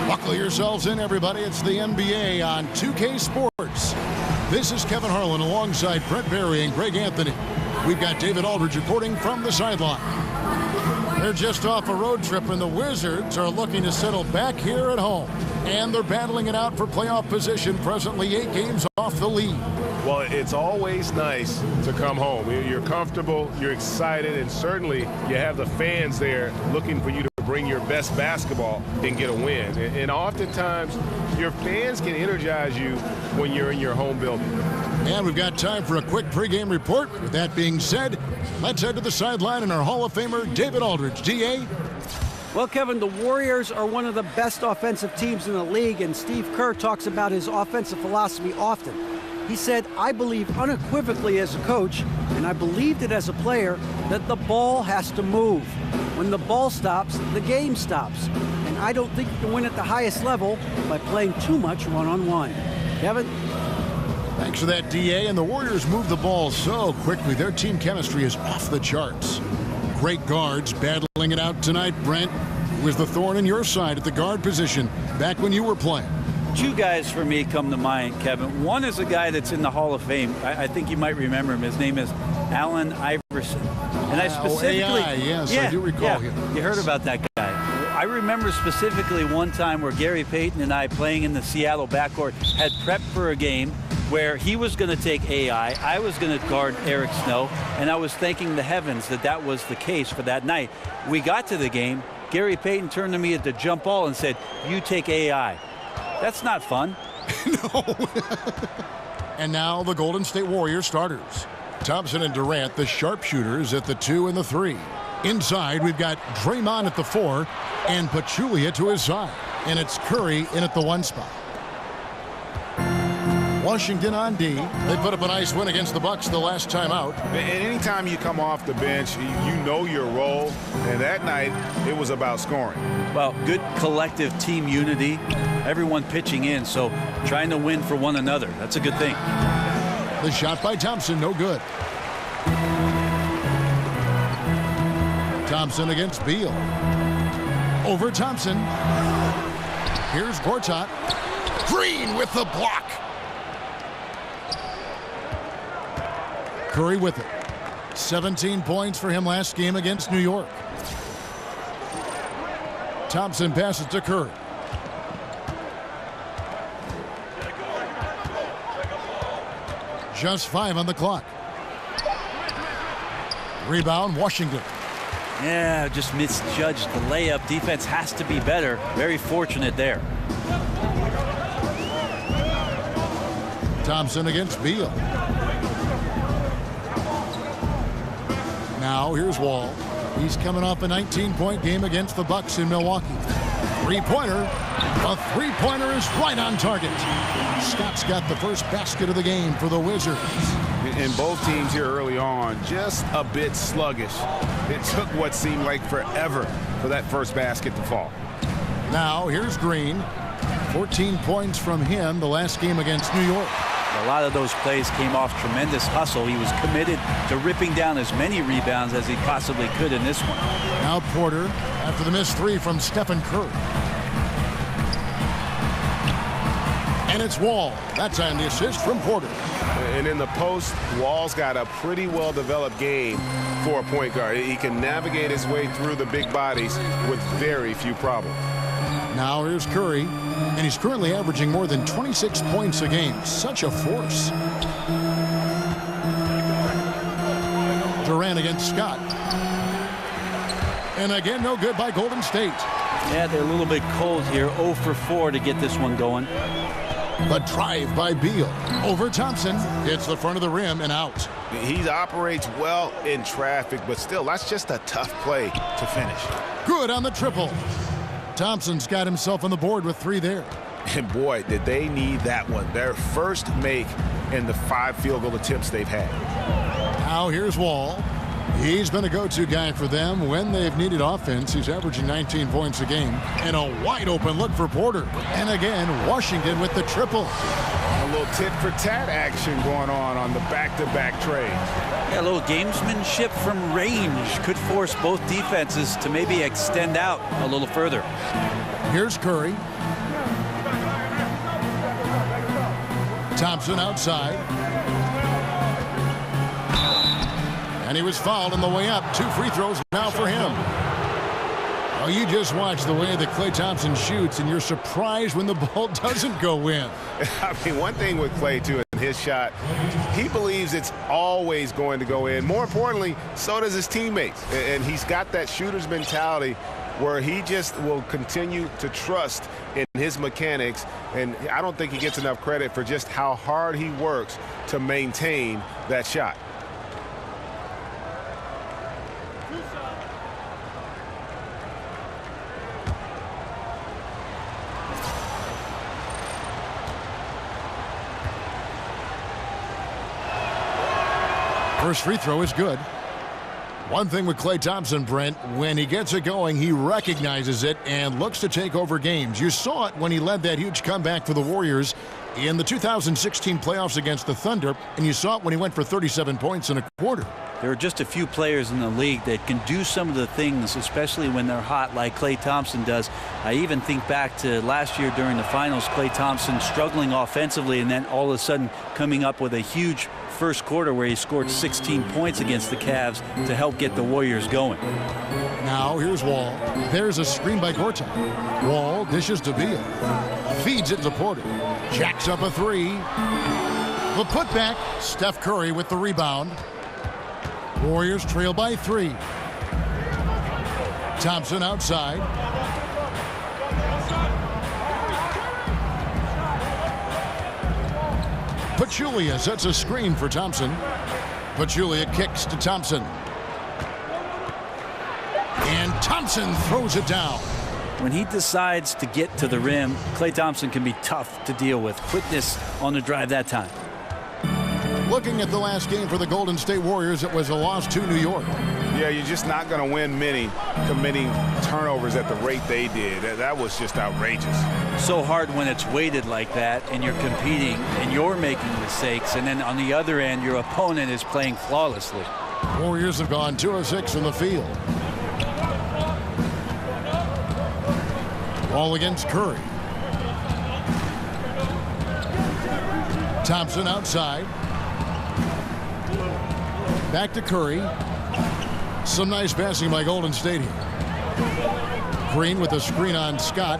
Buckle yourselves in, everybody. It's the NBA on 2K Sports. This is Kevin Harlan alongside Brett Barry and Greg Anthony. We've got David Aldridge reporting from the sideline. They're just off a road trip, and the Wizards are looking to settle back here at home. And they're battling it out for playoff position, presently 8 games off the lead. Well, it's always nice to come home. You're comfortable, you're excited, and certainly you have the fans there looking for you to bring your best basketball and get a win. And oftentimes, your fans can energize you when you're in your home building. And we've got time for a quick pregame report. With that being said, let's head to the sideline and our Hall of Famer, David Aldridge. D.A.? Well, Kevin, the Warriors are one of the best offensive teams in the league, and Steve Kerr talks about his offensive philosophy often. He said, I believe unequivocally as a coach, and I believed it as a player, that the ball has to move. When the ball stops, the game stops. And I don't think you can win at the highest level by playing too much one-on-one. Kevin? Thanks for that, D.A. And the Warriors move the ball so quickly. Their team chemistry is off the charts. Great guards battling it out tonight. Brent, who was the thorn in your side at the guard position back when you were playing? 2 guys for me come to mind, Kevin. One is a guy that's in the Hall of Fame. I think you might remember him. His name is Allen Iverson. And I specifically... AI, yes, I do recall him. You heard about that guy. I remember specifically one time where Gary Payton and I, playing in the Seattle backcourt, had prepped for a game where he was going to take AI, I was going to guard Eric Snow, and I was thanking the heavens that that was the case for that night. We got to the game. Gary Payton turned to me at the jump ball and said, you take AI. That's not fun. No. And now the Golden State Warriors starters. Thompson and Durant, the sharpshooters, at the 2 and the 3. Inside, we've got Draymond at the 4 and Pachulia to his side. And it's Curry in at the 1 spot. Washington on D. They put up a nice win against the Bucks the last time out. And anytime you come off the bench, you know your role. And that night, it was about scoring. Well, good collective team unity. Everyone pitching in, so trying to win for one another. That's a good thing. The shot by Thompson, no good. Thompson against Beal. Over Thompson. Here's Gortat. Green with the block. Curry with it. 17 points for him last game against New York. Thompson passes to Curry. Just 5 on the clock. Rebound, Washington. Yeah, just misjudged the layup. Defense has to be better. Very fortunate there. Thompson against Beal. Now here's Wall. He's coming off a 19-point game against the Bucks in Milwaukee. Three-pointer. A three-pointer is right on target. Scott's got the first basket of the game for the Wizards. And both teams here early on just a bit sluggish. It took what seemed like forever for that first basket to fall. Now here's Green. 14 points from him the last game against New York. A lot of those plays came off tremendous hustle. He was committed to ripping down as many rebounds as he possibly could in this one. Now Porter after the missed 3 from Stephen Curry. And it's Wall. That time the assist from Porter. And in the post, Wall's got a pretty well-developed game for a point guard. He can navigate his way through the big bodies with very few problems. Now here's Curry, and he's currently averaging more than 26 points a game. Such a force. Durant against Scott. And again, no good by Golden State. Yeah, they're a little bit cold here. 0 for 4 to get this one going. The drive by Beal. Over Thompson. Hits the front of the rim and out. He operates well in traffic, but still, that's just a tough play to finish. Good on the triple. Thompson's got himself on the board with 3 there. And boy, did they need that one. Their first make in the 5 field goal attempts they've had. Now here's Wall. He's been a go-to guy for them when they've needed offense. He's averaging 19 points a game. And a wide open look for Porter. And again, Washington with the triple. A little tit-for-tat action going on the back-to-back trade. Yeah, a little gamesmanship from range could force both defenses to maybe extend out a little further. Here's Curry. Thompson outside. And he was fouled on the way up. 2 free throws now for him. Oh, you just watch the way that Klay Thompson shoots, and you're surprised when the ball doesn't go in. I mean, one thing with Klay, too, in his shot, he believes it's always going to go in. More importantly, so does his teammates. And he's got that shooter's mentality where he just will continue to trust in his mechanics. And I don't think he gets enough credit for just how hard he works to maintain that shot. First free throw is good. One thing with Klay Thompson, Brent, when he gets it going, he recognizes it and looks to take over games. You saw it when he led that huge comeback for the Warriors in the 2016 playoffs against the Thunder, and you saw it when he went for 37 points in a quarter. There are just a few players in the league that can do some of the things, especially when they're hot, like Klay Thompson does. I even think back to last year during the finals, Klay Thompson struggling offensively and then all of a sudden coming up with a huge first quarter where he scored 16 points against the Cavs to help get the Warriors going. Now here's Wall. There's a screen by Gortat. Wall dishes to Beal. Feeds it to Porter. Jacks up a 3. The putback. Steph Curry with the rebound. Warriors trail by 3. Thompson outside. Pachulia sets a screen for Thompson. Pachulia kicks to Thompson. And Thompson throws it down. When he decides to get to the rim, Klay Thompson can be tough to deal with. Quickness on the drive that time. Looking at the last game for the Golden State Warriors, it was a loss to New York. Yeah, you're just not going to win many committing turnovers at the rate they did. That was just outrageous. So hard when it's weighted like that and you're competing and you're making mistakes, and then on the other end your opponent is playing flawlessly. Warriors have gone 2 of 6 in the field. Ball against Curry. Thompson outside. Back to Curry. Some nice passing by Golden State here. Green with a screen on Scott.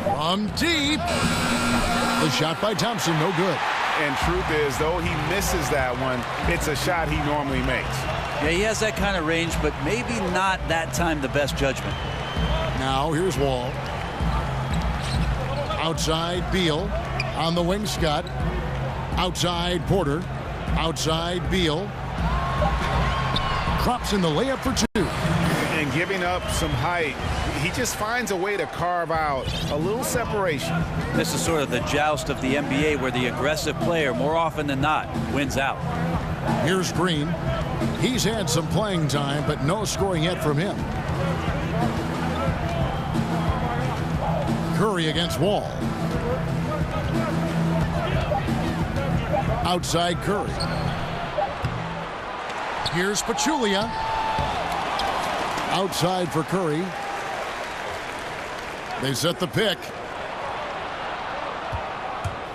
From deep. The shot by Thompson, no good. And truth is, though he misses that one, it's a shot he normally makes. Yeah, he has that kind of range, but maybe not that time the best judgment. Now here's Wall. Outside Beal. On the wing, Scott. Outside Porter. Outside Beal. Drops in the layup for 2. And giving up some height, he just finds a way to carve out a little separation. This is sort of the joust of the NBA where the aggressive player, more often than not, wins out. Here's Green. He's had some playing time, but no scoring yet from him. Curry against Wall. Outside Curry. Here's Pachulia. Outside for Curry. They set the pick.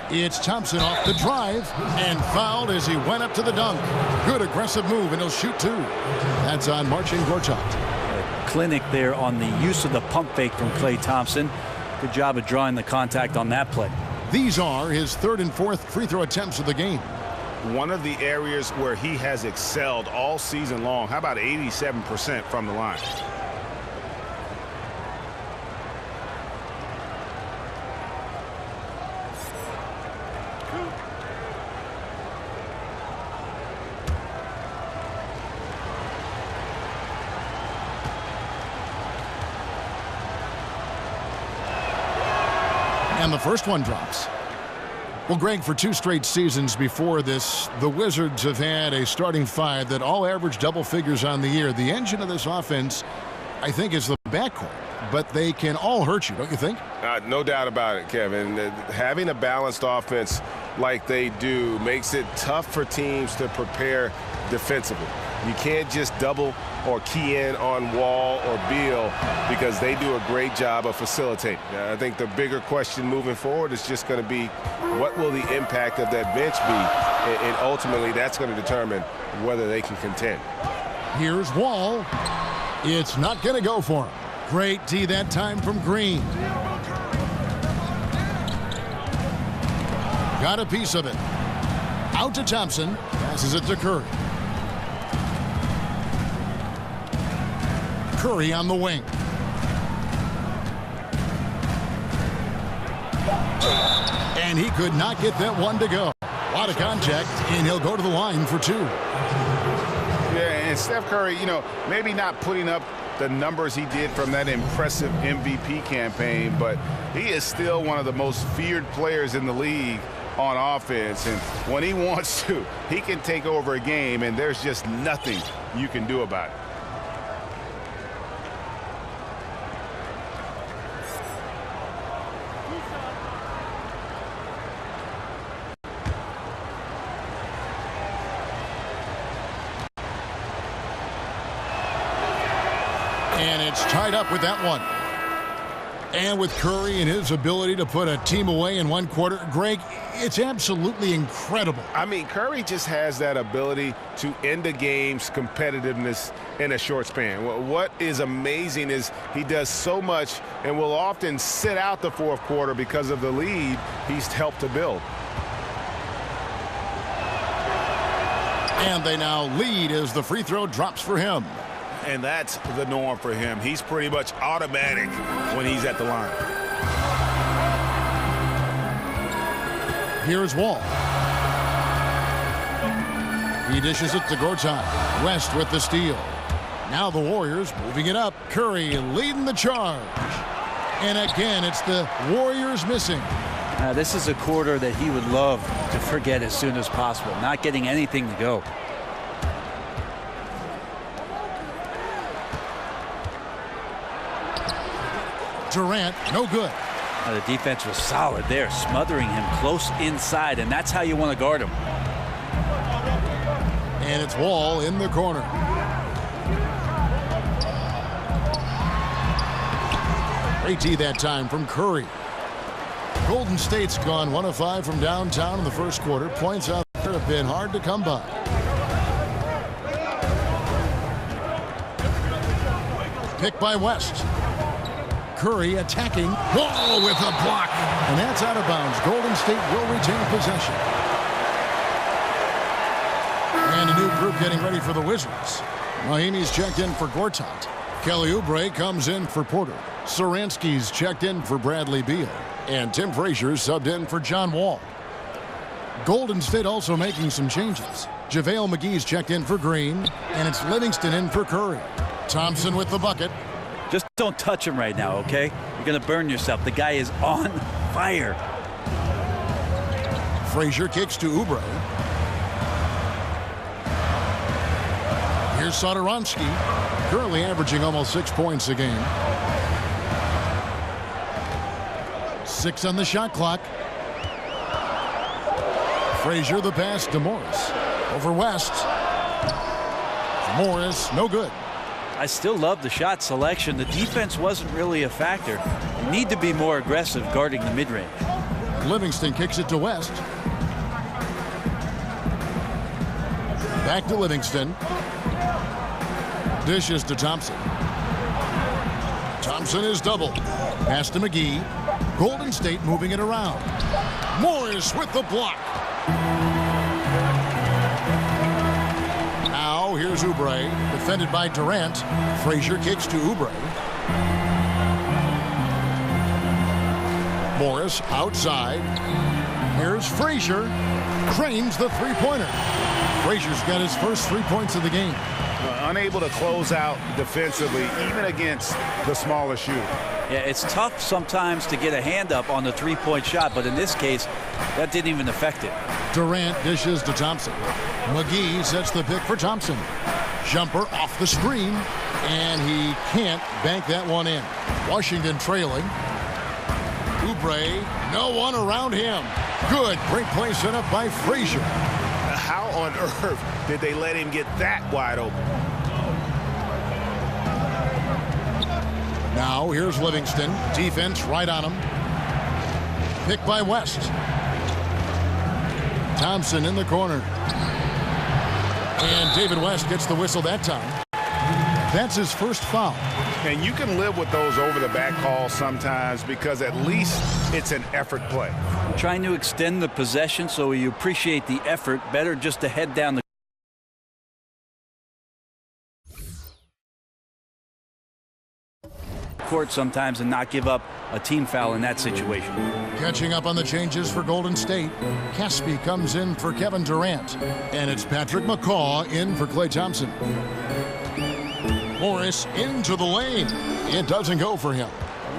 It's Thompson off the drive and fouled as he went up to the dunk. Good aggressive move, and he'll shoot 2. That's on Marcin Gortat. Clinic there on the use of the pump fake from Klay Thompson. Good job of drawing the contact on that play. These are his 3rd and 4th free throw attempts of the game. One of the areas where he has excelled all season long. How about 87% from the line? And the first one drops. Well, Greg, for 2 straight seasons before this, the Wizards have had a starting 5 that all average double figures on the year. The engine of this offense, I think, is the backcourt, but they can all hurt you, don't you think? No doubt about it, Kevin. Having a balanced offense, like they do makes it tough for teams to prepare defensively. You can't just double or key in on Wall or Beal because they do a great job of facilitating. I think the bigger question moving forward is just going to be what will the impact of that bench be, and ultimately that's going to determine whether they can contend. Here's Wall. It's not going to go for him. Great D that time from Green. Got a piece of it. Out to Thompson. Passes it to Curry. Curry on the wing. And he could not get that one to go. A lot of contact, and he'll go to the line for two. Yeah, and Steph Curry, you know, maybe not putting up the numbers he did from that impressive MVP campaign, but he is still one of the most feared players in the league on offense. And when he wants to, he can take over a game, and there's just nothing you can do about it. And it's tied up with that one. And with Curry and his ability to put a team away in one quarter, Greg, it's absolutely incredible. I mean, Curry just has that ability to end a game's competitiveness in a short span. What is amazing is he does so much and will often sit out the fourth quarter because of the lead he's helped to build. And they now lead as the free throw drops for him. And that's the norm for him. He's pretty much automatic when he's at the line. Here's Wall. He dishes it to Gortat. West with the steal. Now the Warriors moving it up. Curry leading the charge. And again, it's the Warriors missing. This is a quarter that he would love to forget as soon as possible. Not getting anything to go. Durant, no good. The defense was solid there, smothering him close inside, and that's how you want to guard him. And it's Wall in the corner. Great D that time from Curry. Golden State's gone 1 of 5 from downtown in the first quarter. Points out there have been hard to come by. Picked by West. Curry attacking. Wall with a block. And that's out of bounds. Golden State will retain possession. And a new group getting ready for the Wizards. Mahinmi's checked in for Gortat. Kelly Oubre comes in for Porter. Saransky's checked in for Bradley Beal. And Tim Frazier subbed in for John Wall. Golden State also making some changes. JaVale McGee's checked in for Green. And it's Livingston in for Curry. Thompson with the bucket. Just don't touch him right now, okay? You're going to burn yourself. The guy is on fire. Frazier kicks to Oubre. Here's Satoransky, currently averaging almost 6 points a game. 6 on the shot clock. Frazier the pass to Morris. Over West. Morris, no good. I still love the shot selection. The defense wasn't really a factor. You need to be more aggressive guarding the mid-range. Livingston kicks it to West. Back to Livingston. Dishes to Thompson. Thompson is doubled. Pass to McGee. Golden State moving it around. Morris with the block. Now here's Oubre, defended by Durant. Frazier kicks to Oubre. Morris outside. Here's Frazier. Cranes the three-pointer. Frazier's got his first 3 points of the game. Unable to close out defensively, even against the smaller shooter. Yeah, it's tough sometimes to get a hand up on the three-point shot, but in this case, that didn't even affect it. Durant dishes to Thompson. McGee sets the pick for Thompson. Jumper off the screen, and he can't bank that one in. Washington trailing. Oubre, no one around him. Good. Great play set up by Frazier. How on earth did they let him get that wide open? Now here's Livingston. Defense right on him. Pick by West. Thompson in the corner. And David West gets the whistle that time. That's his first foul. And you can live with those over-the-back calls sometimes because at least it's an effort play. Trying to extend the possession so you appreciate the effort. Better just to head down the court sometimes and not give up a team foul in that situation. Catching up on the changes for Golden State. Caspi comes in for Kevin Durant. And it's Patrick McCaw in for Klay Thompson. Morris into the lane. It doesn't go for him.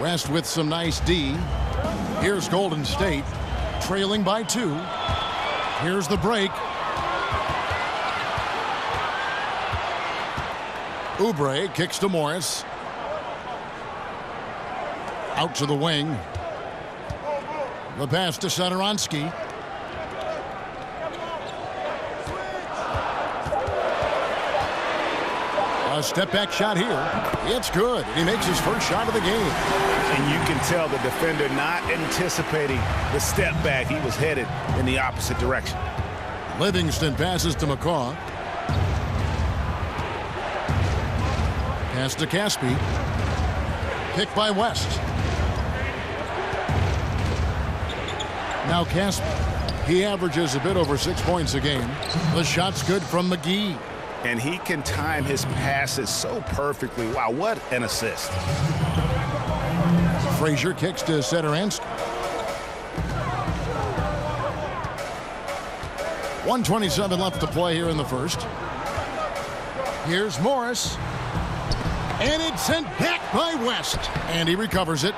West with some nice D. Here's Golden State trailing by 2. Here's the break. Oubre kicks to Morris. Out to the wing. The pass to Satoransky. A step-back shot here. It's good. He makes his first shot of the game. And you can tell the defender not anticipating the step back. He was headed in the opposite direction. Livingston passes to McCaw. Pass to Caspi. Pick by West. Now Caspi. He averages a bit over 6 points a game. The shot's good from McGee. And he can time his passes so perfectly. Wow, what an assist. Frazier kicks to Satoransky. 1:27 left to play here in the first. Here's Morris. And it's sent back by West. And he recovers it.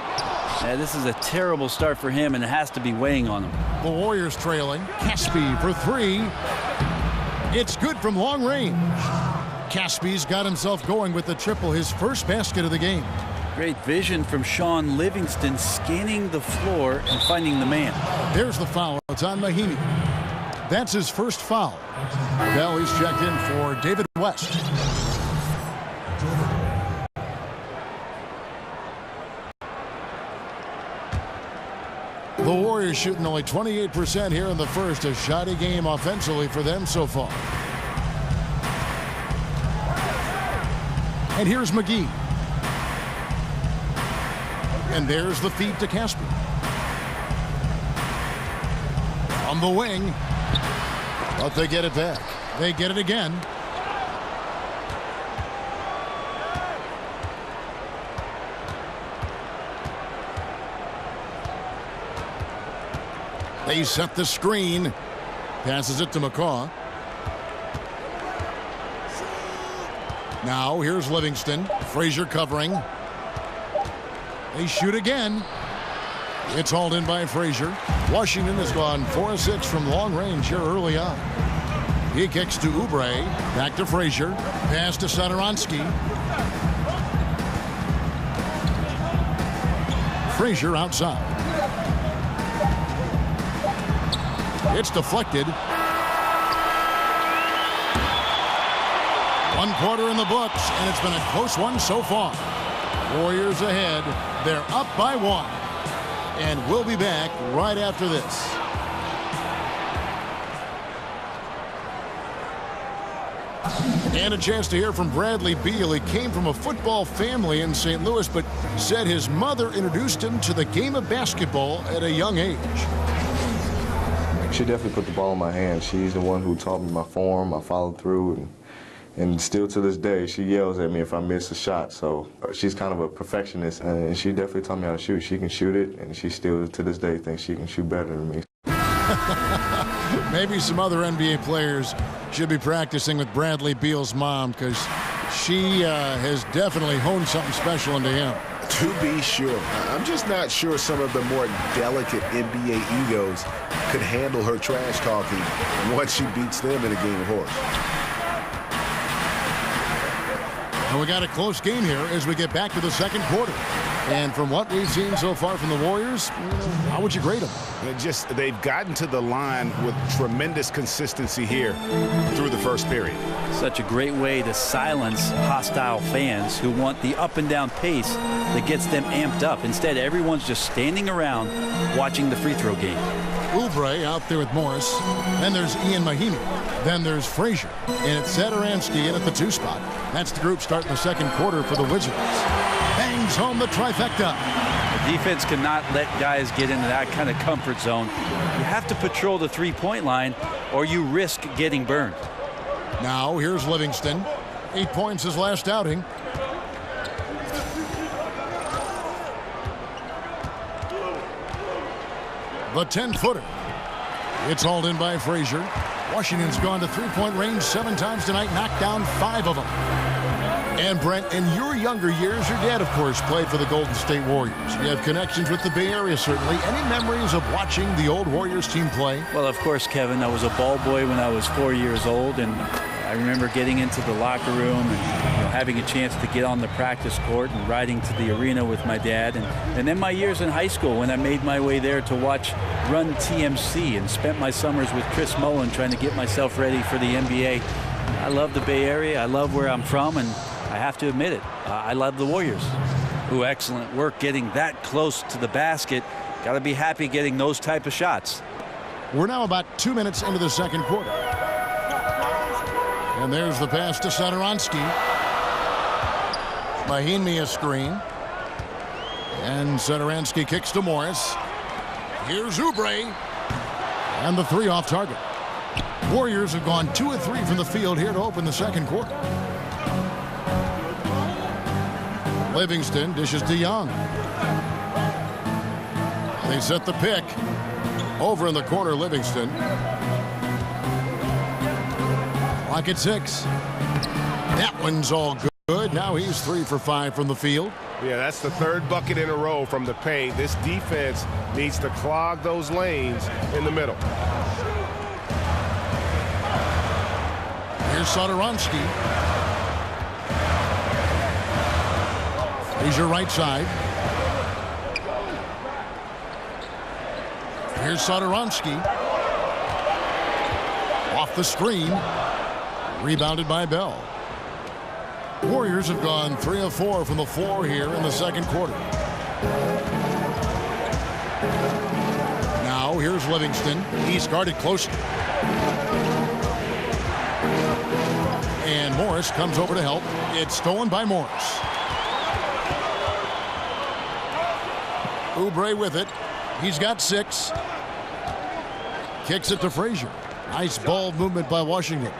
Yeah, this is a terrible start for him, and it has to be weighing on him. The Warriors trailing. Caspi for 3. It's good from long range. Caspi's got himself going with the triple, his first basket of the game. Great vision from Sean Livingston, scanning the floor and finding the man. There's the foul. It's on Mahinmi. That's his first foul. Bell, he's checked in for David West. The Warriors shooting only 28% here in the first. A shoddy game offensively for them so far. And here's McGee. And there's the feed to Caspi. On the wing. But they get it back. They get it again. They set the screen. Passes it to McCaw. Now here's Livingston. Frazier covering. They shoot again. It's hauled in by Frazier. Washington has gone 4 of 6 from long range here early on. He kicks to Oubre. Back to Frazier. Pass to Satoransky. Frazier outside. It's deflected. 1 quarter in the books, and it's been a close one so far. Warriors ahead. They're up by 1. And we'll be back right after this. And a chance to hear from Bradley Beal. He came from a football family in St. Louis, but said his mother introduced him to the game of basketball at a young age. She definitely put the ball in my hands. She's the one who taught me my form, my follow through, and still to this day, she yells at me if I miss a shot. So she's kind of a perfectionist, and she definitely taught me how to shoot. She can shoot it, and she still to this day thinks she can shoot better than me. Maybe some other NBA players should be practicing with Bradley Beal's mom, because she has definitely honed something special into him. To be sure. I'm just not sure some of the more delicate NBA egos could handle her trash talking once she beats them in a game of horse. And we got a close game here as we get back to the second quarter. And from what we've seen so far from the Warriors, how would you grade them? They've gotten to the line with tremendous consistency here through the first period. Such a great way to silence hostile fans who want the up and down pace that gets them amped up. Instead, everyone's just standing around watching the free throw game. Oubre out there with Morris. Then there's Ian Mahinmi. Then there's Frazier. And it's Satoransky in at the 2 spot. That's the group starting the second quarter for the Wizards. Bangs home the trifecta. The defense cannot let guys get into that kind of comfort zone. You have to patrol the three-point line or you risk getting burned. Now here's Livingston. 8 points his last outing. The 10-footer. It's hauled in by Frazier. Washington's gone to three-point range 7 times tonight, knocked down 5 of them. And Brent, in your younger years, your dad, of course, played for the Golden State Warriors. You have connections with the Bay Area, certainly. Any memories of watching the old Warriors team play? Well, of course, Kevin. I was a ball boy when I was 4 years old, and I remember getting into the locker room and having a chance to get on the practice court and riding to the arena with my dad. And then my years in high school when I made my way there to watch Run TMC and spent my summers with Chris Mullen trying to get myself ready for the NBA. I love the Bay Area. I love where I'm from, and I have to admit it. I love the Warriors. Ooh, excellent work getting that close to the basket. Got to be happy getting those type of shots. We're now about 2 minutes into the second quarter. And there's the pass to Satoransky. Mahinmi a screen. And Satoransky kicks to Morris. Here's Oubre. And the 3 off target. Warriors have gone 2 of 3 from the field here to open the second quarter. Livingston dishes to Young. They set the pick. Over in the corner, Livingston. Clock at 6. That one's all good. Now he's 3 for 5 from the field. Yeah, that's the 3rd bucket in a row from the paint. This defense needs to clog those lanes in the middle. Here's Satoransky. He's your right side. Here's Satoransky. Off the screen. Rebounded by Bell. Warriors have gone 3 of 4 from the floor here in the second quarter. Now here's Livingston. He's guarded closely. And Morris comes over to help. It's stolen by Morris. Oubre with it. He's got 6. Kicks it to Frazier. Nice ball movement by Washington.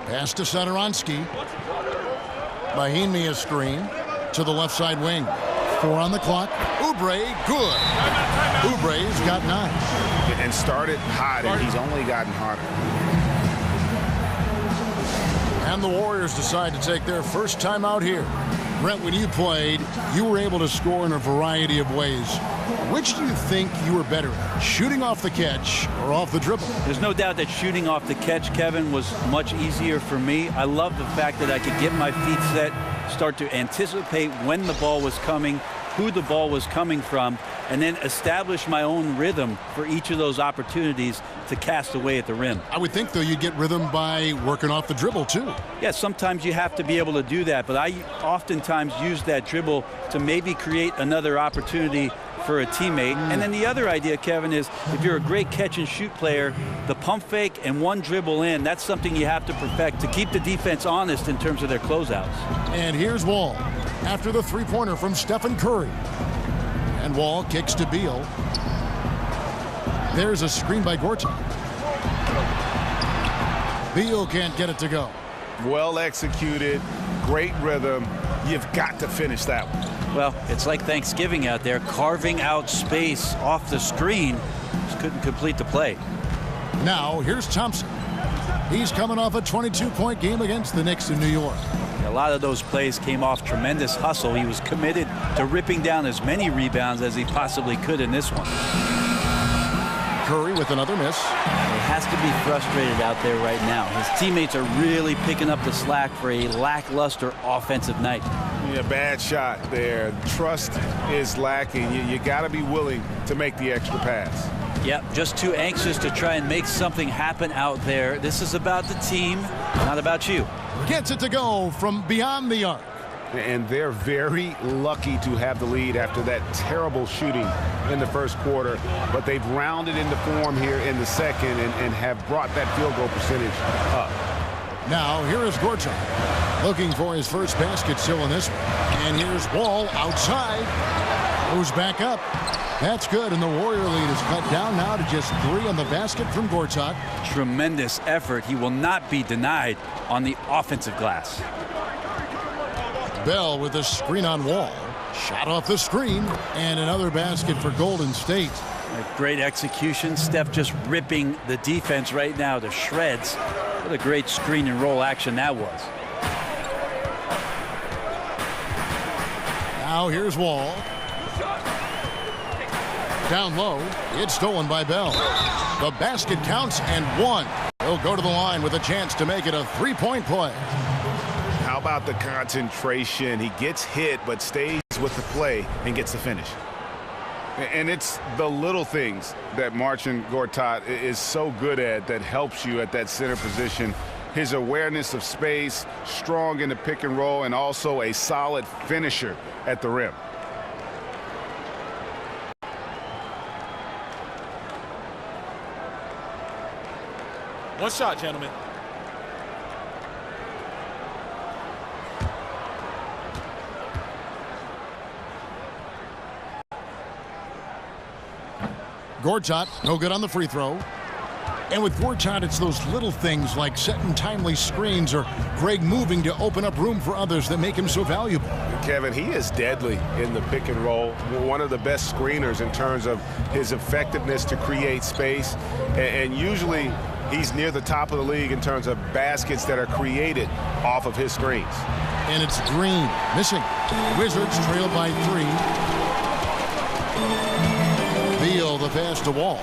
Pass to Satoransky. Mahinmi a screen to the left side wing. 4 on the clock. Oubre, good. Oubre's got 9. And started hot, and he's only gotten hotter. And the Warriors decide to take their first time out here. Brent, when you played, you were able to score in a variety of ways. Which do you think you were better at, shooting off the catch or off the dribble? There's no doubt that shooting off the catch, Kevin, was much easier for me. I love the fact that I could get my feet set, start to anticipate when the ball was coming, who the ball was coming from, and then establish my own rhythm for each of those opportunities to cast away at the rim. I would think, though, you get rhythm by working off the dribble, too. Yeah, sometimes you have to be able to do that, but I oftentimes use that dribble to maybe create another opportunity for a teammate. And then the other idea, Kevin, is if you're a great catch and shoot player, the pump fake and one dribble in, that's something you have to perfect to keep the defense honest in terms of their closeouts. And here's Wall after the three-pointer from Stephen Curry. And Wall kicks to Beal. There's a screen by Gortat. Beal can't get it to go. Well executed, great rhythm. You've got to finish that one. Well, it's like Thanksgiving out there, carving out space off the screen. Just couldn't complete the play. Now, here's Thompson. He's coming off a 22-point game against the Knicks in New York. A lot of those plays came off tremendous hustle. He was committed to ripping down as many rebounds as he possibly could in this one. Curry with another miss. He has to be frustrated out there right now. His teammates are really picking up the slack for a lackluster offensive night. Yeah, bad shot there. Trust is lacking. You got to be willing to make the extra pass. Yep, just too anxious to try and make something happen out there. This is about the team, not about you. Gets it to go from beyond the arc. And they're very lucky to have the lead after that terrible shooting in the first quarter. But they've rounded into form here in the second and have brought that field goal percentage up. Now here is Gorchak looking for his first basket still in this one. And here's Wall outside. Goes back up. That's good, and the Warrior lead is cut down now to just 3 on the basket from Gorchak. Tremendous effort. He will not be denied on the offensive glass. Bell with a screen on Wall. Shot off the screen, and another basket for Golden State. A great execution. Steph just ripping the defense right now to shreds. What a great screen and roll action that was. Now here's Wall. Down low. It's stolen by Bell. The basket counts and 1. He'll go to the line with a chance to make it a 3-point play. How about the concentration? He gets hit but stays with the play and gets the finish. And it's the little things that Marcin Gortat is so good at that helps you at that center position. His awareness of space, strong in the pick and roll, and also a solid finisher at the rim. One shot, gentlemen. Gortat, no good on the free throw. And with Gortat, it's those little things like setting timely screens or Greg moving to open up room for others that make him so valuable. Kevin, he is deadly in the pick and roll. One of the best screeners in terms of his effectiveness to create space. And usually he's near the top of the league in terms of baskets that are created off of his screens. And it's Green missing. Wizards trail by 3. Beal the pass to Wall.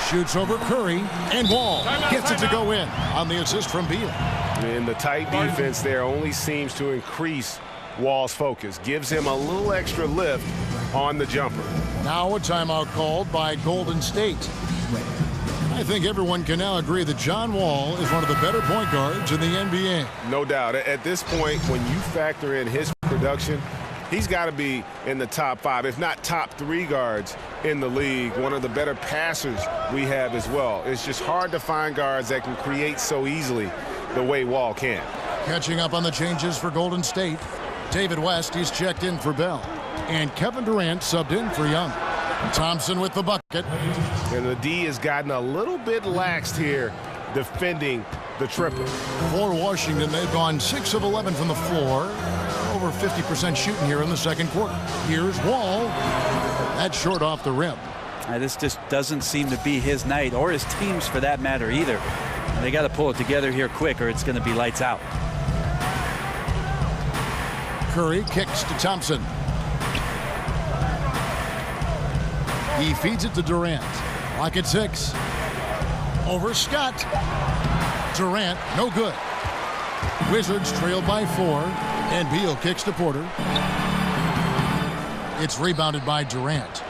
Shoots over Curry, and Wall gets it to go in on the assist from Beal. And the tight defense there only seems to increase Wall's focus. Gives him a little extra lift on the jumper. Now a timeout called by Golden State. I think everyone can now agree that John Wall is one of the better point guards in the NBA. No doubt. At this point, when you factor in his production, he's got to be in the top 5, if not top 3 guards in the league. One of the better passers we have as well. It's just hard to find guards that can create so easily the way Wall can. Catching up on the changes for Golden State. David West, he's checked in for Bell. And Kevin Durant subbed in for Young. Thompson with the bucket. And the D has gotten a little bit laxed here defending the triple. For Washington, they've gone 6 of 11 from the floor. Over 50% shooting here in the second quarter. Here's Wall. That's short off the rim. This just doesn't seem to be his night, or his team's for that matter either. They got to pull it together here quick, or it's going to be lights out. Curry kicks to Thompson. He feeds it to Durant. Clock at 6. Over Scott. Durant, no good. Wizards trail by 4. And Beal kicks to Porter. It's rebounded by Durant.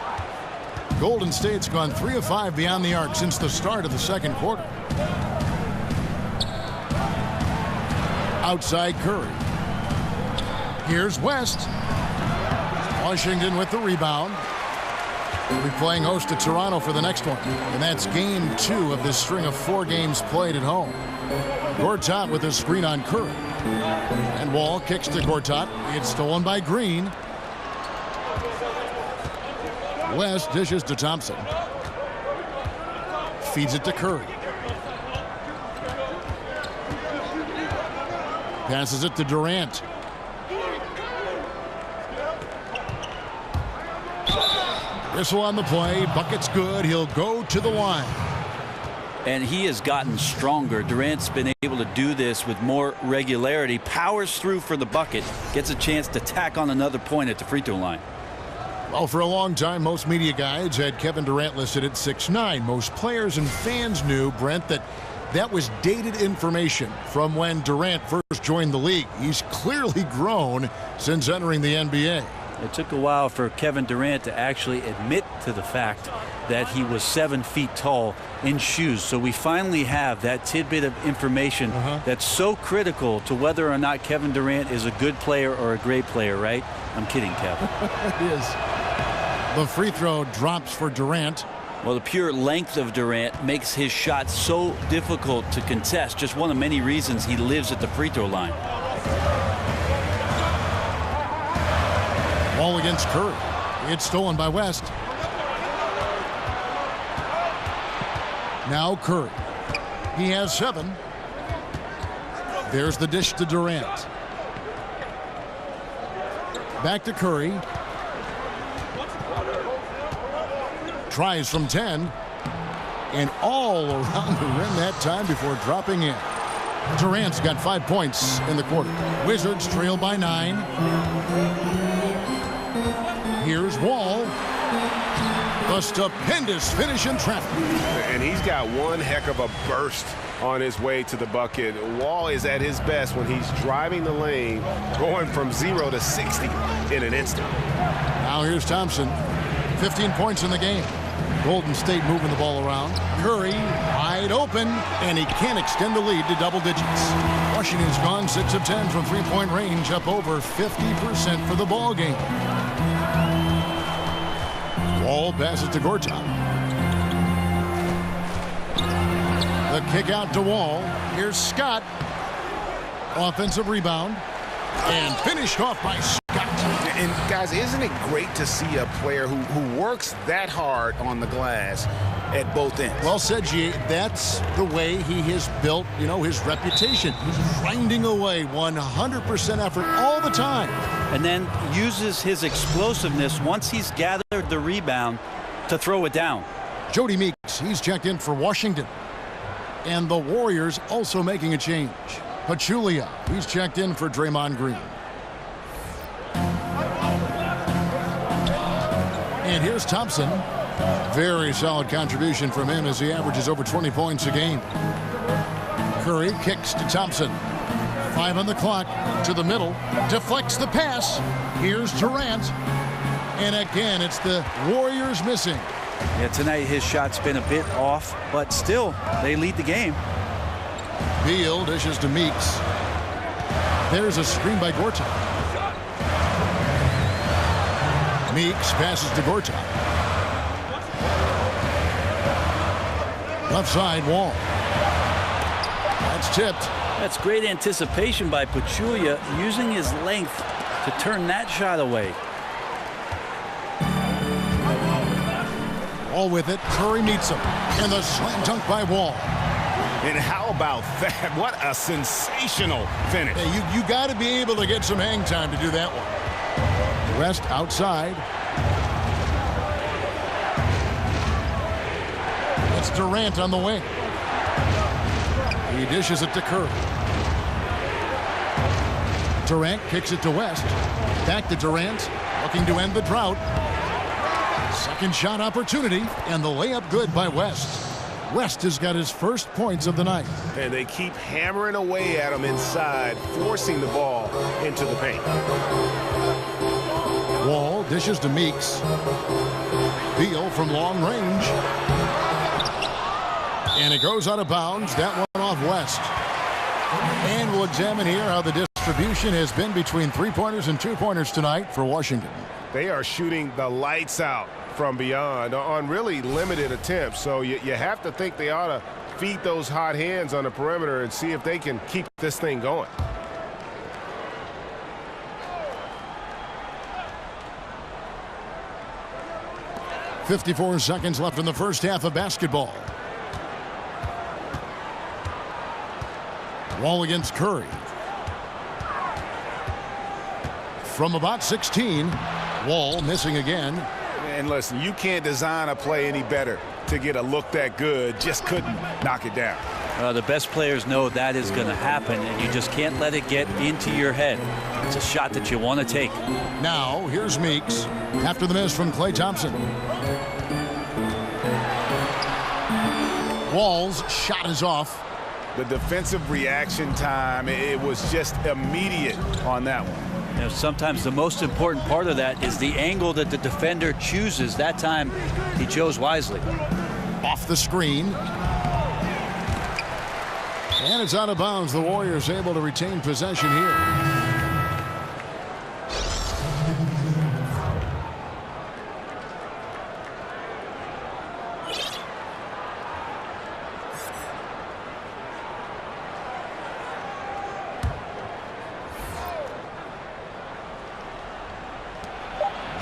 Golden State's gone 3 of 5 beyond the arc since the start of the second quarter. Outside Curry. Here's West. Washington with the rebound. We'll be playing host to Toronto for the next one. And that's game 2 of this string of 4 games played at home. Gortat with a screen on Curry. And Wall kicks to Gortat. It's stolen by Green. West dishes to Thompson. Feeds it to Curry. Passes it to Durant. Whistle on the play. Bucket's good. He'll go to the line. And he has gotten stronger. Durant's been able to do this with more regularity. Powers through for the bucket. Gets a chance to tack on another point at the free throw line. Well, for a long time, most media guides had Kevin Durant listed at 6'9". Most players and fans knew, Brent, that that was dated information from when Durant first joined the league. He's clearly grown since entering the NBA. It took a while for Kevin Durant to actually admit to the fact that he was 7 feet tall in shoes. So we finally have that tidbit of information that's so critical to whether or not Kevin Durant is a good player or a great player, right? I'm kidding, Kevin. It is. The free throw drops for Durant. Well, the pure length of Durant makes his shot so difficult to contest. Just one of many reasons he lives at the free throw line. Ball against Curry. It's stolen by West. Now Curry. He has 7. There's the dish to Durant. Back to Curry. Tries from 10. And all around the rim that time before dropping in. Durant's got 5 points in the quarter. Wizards trail by 9. Here's Wall. A stupendous finish in traffic. And he's got one heck of a burst on his way to the bucket. Wall is at his best when he's driving the lane, going from 0 to 60 in an instant. Now here's Thompson. 15 points in the game. Golden State moving the ball around. Curry wide open, and he can't extend the lead to double digits. Washington's gone 6 of 10 from three-point range, up over 50% for the ball game. Wall passes to Gortat. The kick out to Wall. Here's Scott. Offensive rebound. And finished off by Scott. And guys, isn't it great to see a player who works that hard on the glass at both ends? Well said, G. That's the way he has built, his reputation. Grinding away 100% effort all the time. And then uses his explosiveness once he's gathered the rebound to throw it down. Jody Meeks, he's checked in for Washington. And the Warriors also making a change. Pachulia, he's checked in for Draymond Green. And here's Thompson. Very solid contribution from him as he averages over 20 points a game. Curry kicks to Thompson. 5 on the clock, to the middle, deflects the pass. Here's Durant. And again, it's the Warriors missing. Yeah, tonight his shot's been a bit off, but still, they lead the game. Beal dishes to Meeks. There's a screen by Gortat. Meeks passes to Gortat. Left side, Wall. That's tipped. That's great anticipation by Pachulia, using his length to turn that shot away. Wall with it. Curry meets him. And the slam dunk by Wall. And how about that? What a sensational finish. Hey, you got to be able to get some hang time to do that one. West outside. It's Durant on the wing. He dishes it to Curry. Durant kicks it to West. Back to Durant, looking to end the drought. Second shot opportunity, and the layup good by West. West has got his first points of the night. And they keep hammering away at him inside, forcing the ball into the paint. Wall dishes to Meeks. Beal from long range. And it goes out of bounds. That one off West. And we'll examine here how the distribution has been between three-pointers and two-pointers tonight for Washington. They are shooting the lights out from beyond on really limited attempts. So you have to think they ought to feed those hot hands on the perimeter and see if they can keep this thing going. .54 seconds left in the first half of basketball. Wall against Curry. From about 16, Wall missing again. And listen, you can't design a play any better to get a look that good. Just couldn't knock it down. The best players know that is going to happen, and you just can't let it get into your head. It's a shot that you want to take. Now, here's Meeks after the miss from Klay Thompson. Wall's shot is off. the defensive reaction time, it was just immediate on that one. You know, sometimes the most important part of that is the angle that the defender chooses. That time, he chose wisely. Off the screen. And it's out of bounds. The Warriors able to retain possession here.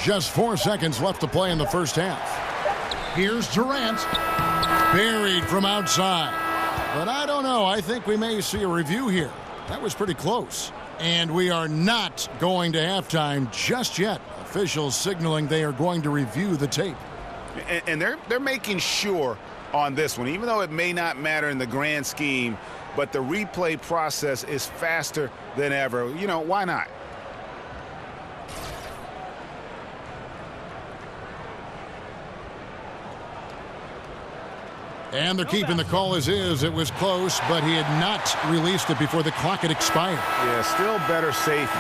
Just 4 seconds left to play in the first half. Here's Durant. Buried from outside. But I don't know. I think we may see a review here. That was pretty close. And we are not going to halftime just yet. Officials signaling they are going to review the tape. And they're making sure on this one, even though it may not matter in the grand scheme, but the replay process is faster than ever. You know, why not? And they're keeping the call as is. It was close, but he had not released it before the clock had expired. Yeah, still better safe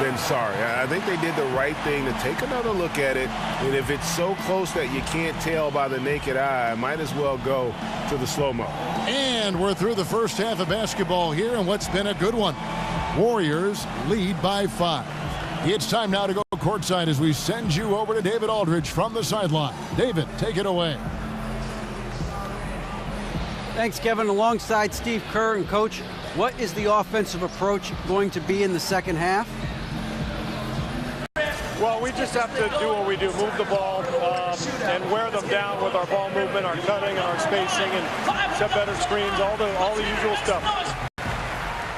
than sorry. I think they did the right thing to take another look at it. And if it's so close that you can't tell by the naked eye, might as well go to the slow-mo. And we're through the first half of basketball here, and what's been a good one. Warriors lead by 5. It's time now to go courtside as we send you over to David Aldridge from the sideline. David, take it away. Thanks, Kevin. Alongside Steve Kerr and Coach, what is the offensive approach going to be in the second half? Well, we just have to do what we do, move the ball and wear them down with our ball movement, our cutting, and our spacing, and set better screens, all the usual stuff.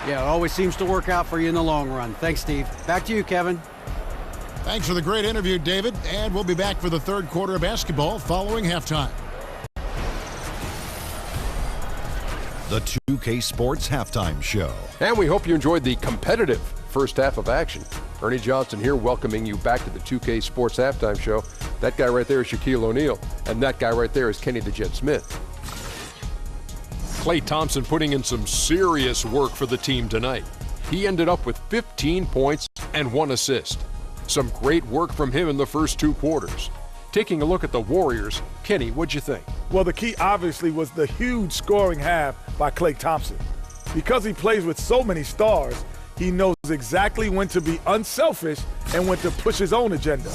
Yeah, it always seems to work out for you in the long run. Thanks, Steve. Back to you, Kevin. Thanks for the great interview, David. And we'll be back for the third quarter of basketball following halftime. The 2K Sports Halftime Show. And we hope you enjoyed the competitive first half of action. Ernie Johnson here welcoming you back to the 2K Sports Halftime Show. That guy right there is Shaquille O'Neal, and that guy right there is Kenny the Jet Smith. Klay Thompson putting in some serious work for the team tonight. He ended up with 15 points and 1 assist. Some great work from him in the first 2 quarters. Taking a look at the Warriors, Kenny, what'd you think? Well, the key obviously was the huge scoring half by Klay Thompson. Because he plays with so many stars, he knows exactly when to be unselfish and when to push his own agenda.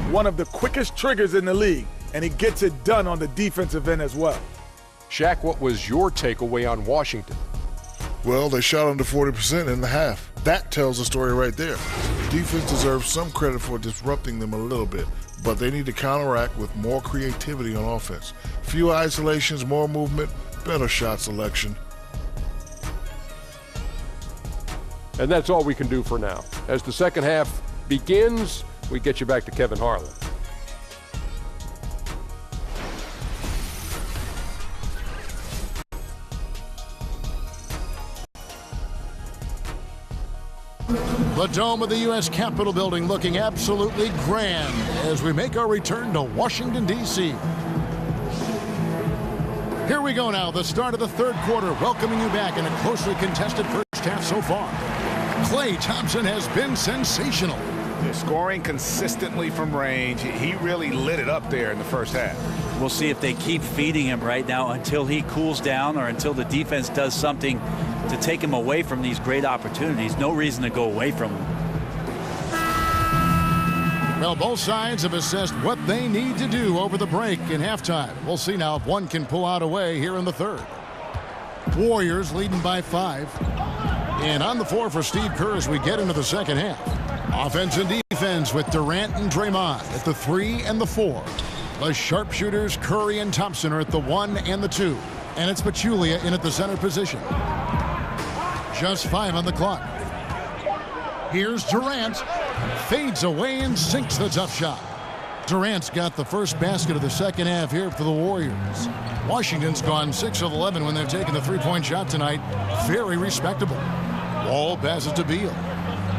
One of the quickest triggers in the league, and he gets it done on the defensive end as well. Shaq, what was your takeaway on Washington? Well, they shot under 40% in the half. That tells the story right there. Defense deserves some credit for disrupting them a little bit, but they need to counteract with more creativity on offense. Fewer isolations, more movement, better shot selection. And that's all we can do for now. As the second half begins, we get you back to Kevin Harlan. The dome of the U.S. Capitol building looking absolutely grand as we make our return to Washington, D.C. Here we go now, the start of the third quarter, welcoming you back in a closely contested first half so far. Klay Thompson has been sensational. They're scoring consistently from range. He really lit it up there in the first half. We'll see if they keep feeding him right now until he cools down or until the defense does something to take him away from these great opportunities. No reason to go away from him. Well, both sides have assessed what they need to do over the break in halftime. We'll see now if one can pull out a way here in the third. Warriors leading by 5. And on the floor for Steve Kerr as we get into the second half. Offense and defense with Durant and Draymond at the 3 and the 4. The sharpshooters Curry and Thompson are at the 1 and the 2. And it's Pachulia in at the center position. Just 5 on the clock. Here's Durant. Fades away and sinks the tough shot. Durant's got the first basket of the second half here for the Warriors. Washington's gone 6 of 11 when they've taken the three-point shot tonight. Very respectable. Wall passes to Beal.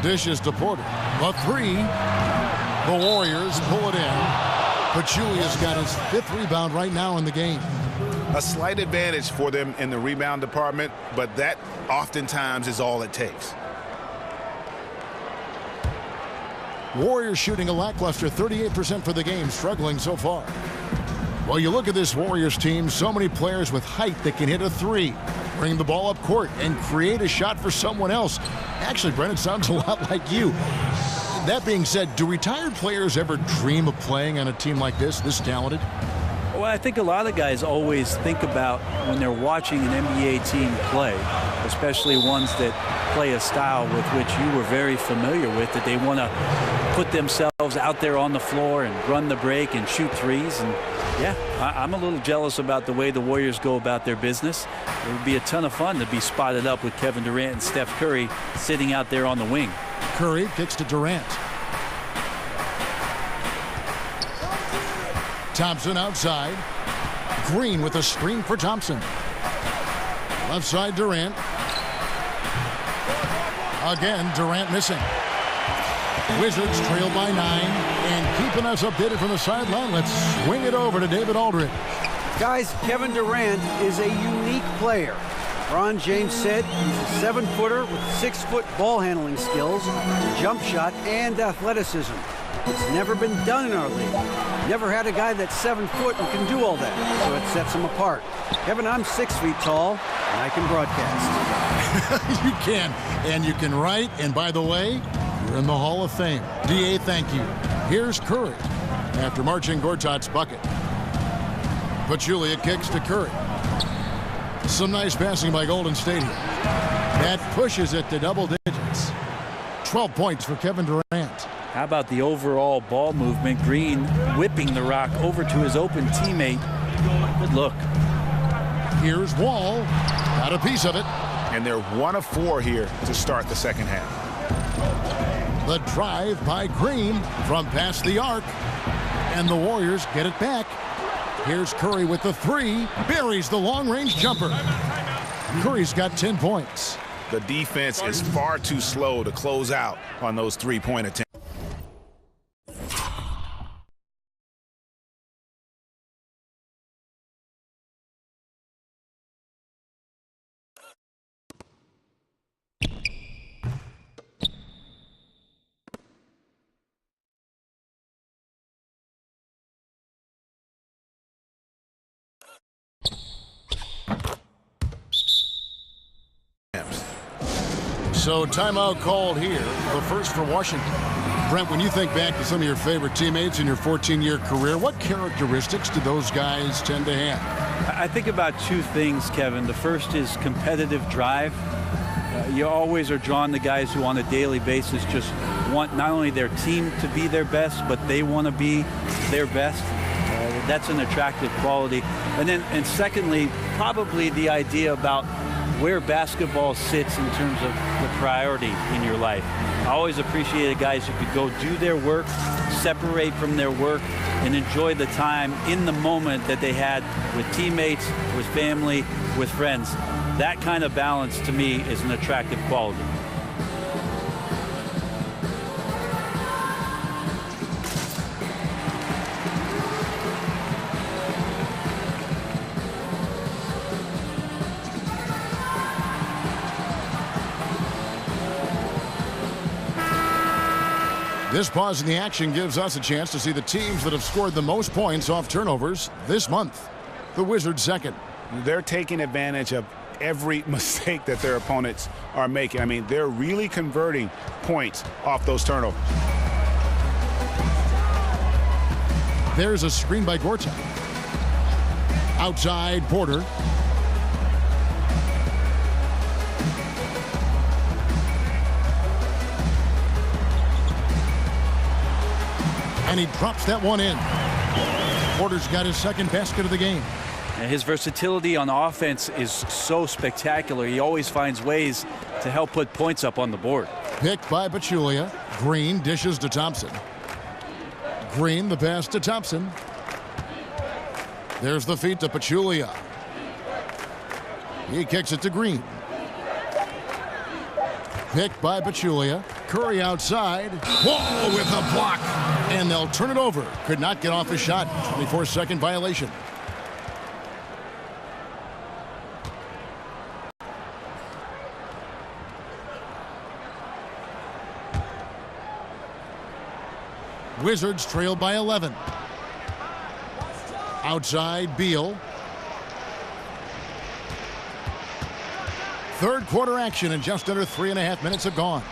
Dishes to Porter. The 3. The Warriors pull it in. Pachulia's got his 5th rebound right now in the game. A slight advantage for them in the rebound department, but that oftentimes is all it takes. Warriors shooting a lackluster 38% for the game, struggling so far. Well, you look at this Warriors team, so many players with height that can hit a three, bring the ball up court, and create a shot for someone else. Actually, Brent, it sounds a lot like you. That being said, do retired players ever dream of playing on a team like this talented? Well, I think a lot of guys always think about when they're watching an NBA team play, especially ones that play a style with which you were very familiar with, that they want to put themselves out there on the floor and run the break and shoot threes. And yeah, I'm a little jealous about the way the Warriors go about their business. It would be a ton of fun to be spotted up with Kevin Durant and Steph Curry sitting out there on the wing. Curry kicks to Durant. Thompson outside. Green with a screen for Thompson. Left side Durant. Again, Durant missing. Wizards trail by 9 and keeping us updated from the sideline. Let's swing it over to David Aldridge. Guys, Kevin Durant is a unique player. LeBron James said he's a 7-footer with 6-foot ball handling skills, jump shot, and athleticism. It's never been done in our league. Never had a guy that's 7 foot and can do all that, so it sets him apart. Kevin, I'm 6 feet tall, and I can broadcast. You can, and you can write, and by the way, you're in the Hall of Fame. D.A., thank you. Here's Curry after marching Gortat's bucket. Pachulia kicks to Curry. Some nice passing by Golden State here. That pushes it to double digits. 12 points for Kevin Durant. How about the overall ball movement? Green whipping the rock over to his open teammate. Good look. Here's Wall. Got a piece of it. And they're 1 of 4 here to start the second half. The drive by Green from past the arc. And the Warriors get it back. Here's Curry with the 3. Buries the long-range jumper. Curry's got 10 points. The defense is far too slow to close out on those 3-point attempts. So timeout called here, the first for Washington. Brent, when you think back to some of your favorite teammates in your 14-year career, what characteristics do those guys tend to have? I think about 2 things, Kevin. The first is competitive drive. You always are drawn to guys who on a daily basis just want not only their team to be their best, but they want to be their best. That's an attractive quality. And secondly, probably the idea about where basketball sits in terms of the priority in your life. I always appreciated guys who could go do their work, separate from their work, and enjoy the time in the moment that they had with teammates, with family, with friends. That kind of balance to me is an attractive quality. This pause in the action gives us a chance to see the teams that have scored the most points off turnovers this month. The Wizards second. They're taking advantage of every mistake that their opponents are making. I mean, they're really converting points off those turnovers. There's a screen by Gortat. Outside Porter. And he drops that one in. Porter's got his second basket of the game. And his versatility on offense is so spectacular. He always finds ways to help put points up on the board. Picked by Pachulia. Green dishes to Thompson. Green the pass to Thompson. There's the feed to Pachulia. He kicks it to Green. Picked by Pachulia. Curry outside. Wall with a block. And they'll turn it over. Could not get off a shot. 24-second violation. Wizards trail by 11. Outside, Beal. Third quarter action, and just under 3.5 minutes have gone.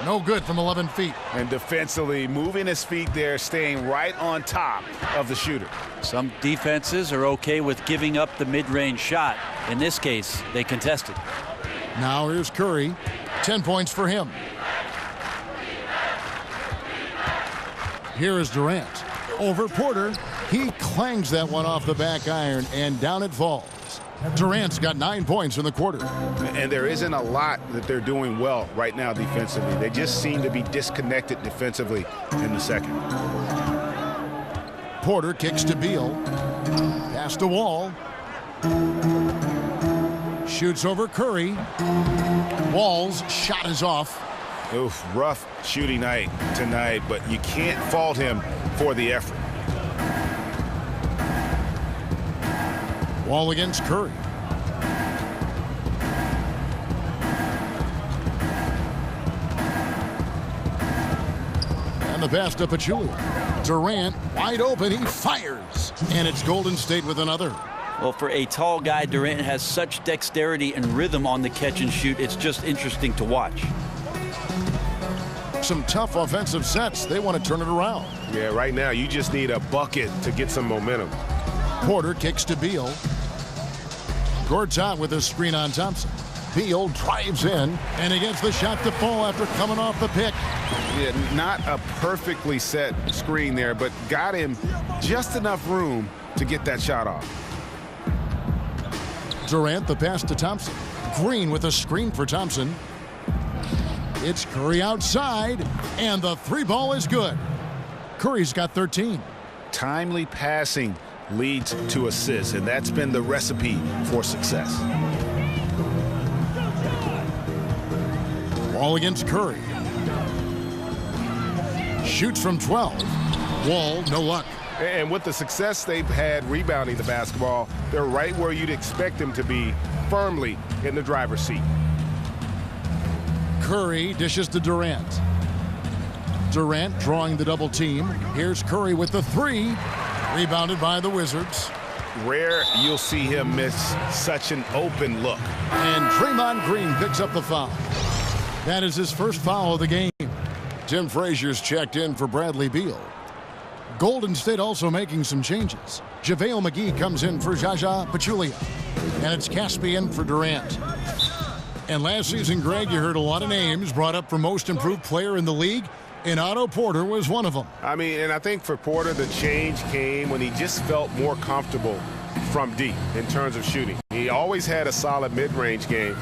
No good from 11 feet. And defensively, moving his feet there, staying right on top of the shooter. Some defenses are okay with giving up the mid-range shot. In this case, they contested. Now here's Curry. 10 points for him. Here is Durant. Over Porter. He clangs that one off the back iron, and down it falls. Durant's got 9 points in the quarter. And there isn't a lot that they're doing well right now defensively. They just seem to be disconnected defensively in the second. Porter kicks to Beal. Pass to Wall. Shoots over Curry. Wall's shot is off. Oof, rough shooting night tonight, but you can't fault him for the effort. Wall against Curry. And the pass to Pachulia. Durant wide open. He fires. And it's Golden State with another. Well, for a tall guy, Durant has such dexterity and rhythm on the catch and shoot. It's just interesting to watch. Some tough offensive sets. They want to turn it around. Yeah, right now you just need a bucket to get some momentum. Porter kicks to Beal. Gortat with a screen on Thompson. Beal drives in, and he gets the shot to fall after coming off the pick. Yeah, not a perfectly set screen there, but got him just enough room to get that shot off. Durant, the pass to Thompson. Green with a screen for Thompson. It's Curry outside, and the three ball is good. Curry's got 13. Timely passing leads to assists, and that's been the recipe for success. Wall against Curry. Shoots from 12. Wall, no luck. And with the success they've had rebounding the basketball, they're right where you'd expect them to be, firmly in the driver's seat. Curry dishes to Durant. Durant drawing the double team. Here's Curry with the three. Rebounded by the Wizards. Rare you'll see him miss such an open look. And Draymond Green picks up the foul. That is his first foul of the game. Tim Frazier's checked in for Bradley Beal. Golden State also making some changes. JaVale McGee comes in for Zaza Pachulia. And it's Caspian for Durant. And last season, Greg, you heard a lot of names brought up for most improved player in the league, and Otto Porter was one of them. I mean, and I think for Porter, the change came when he just felt more comfortable from deep in terms of shooting. He always had a solid mid-range game,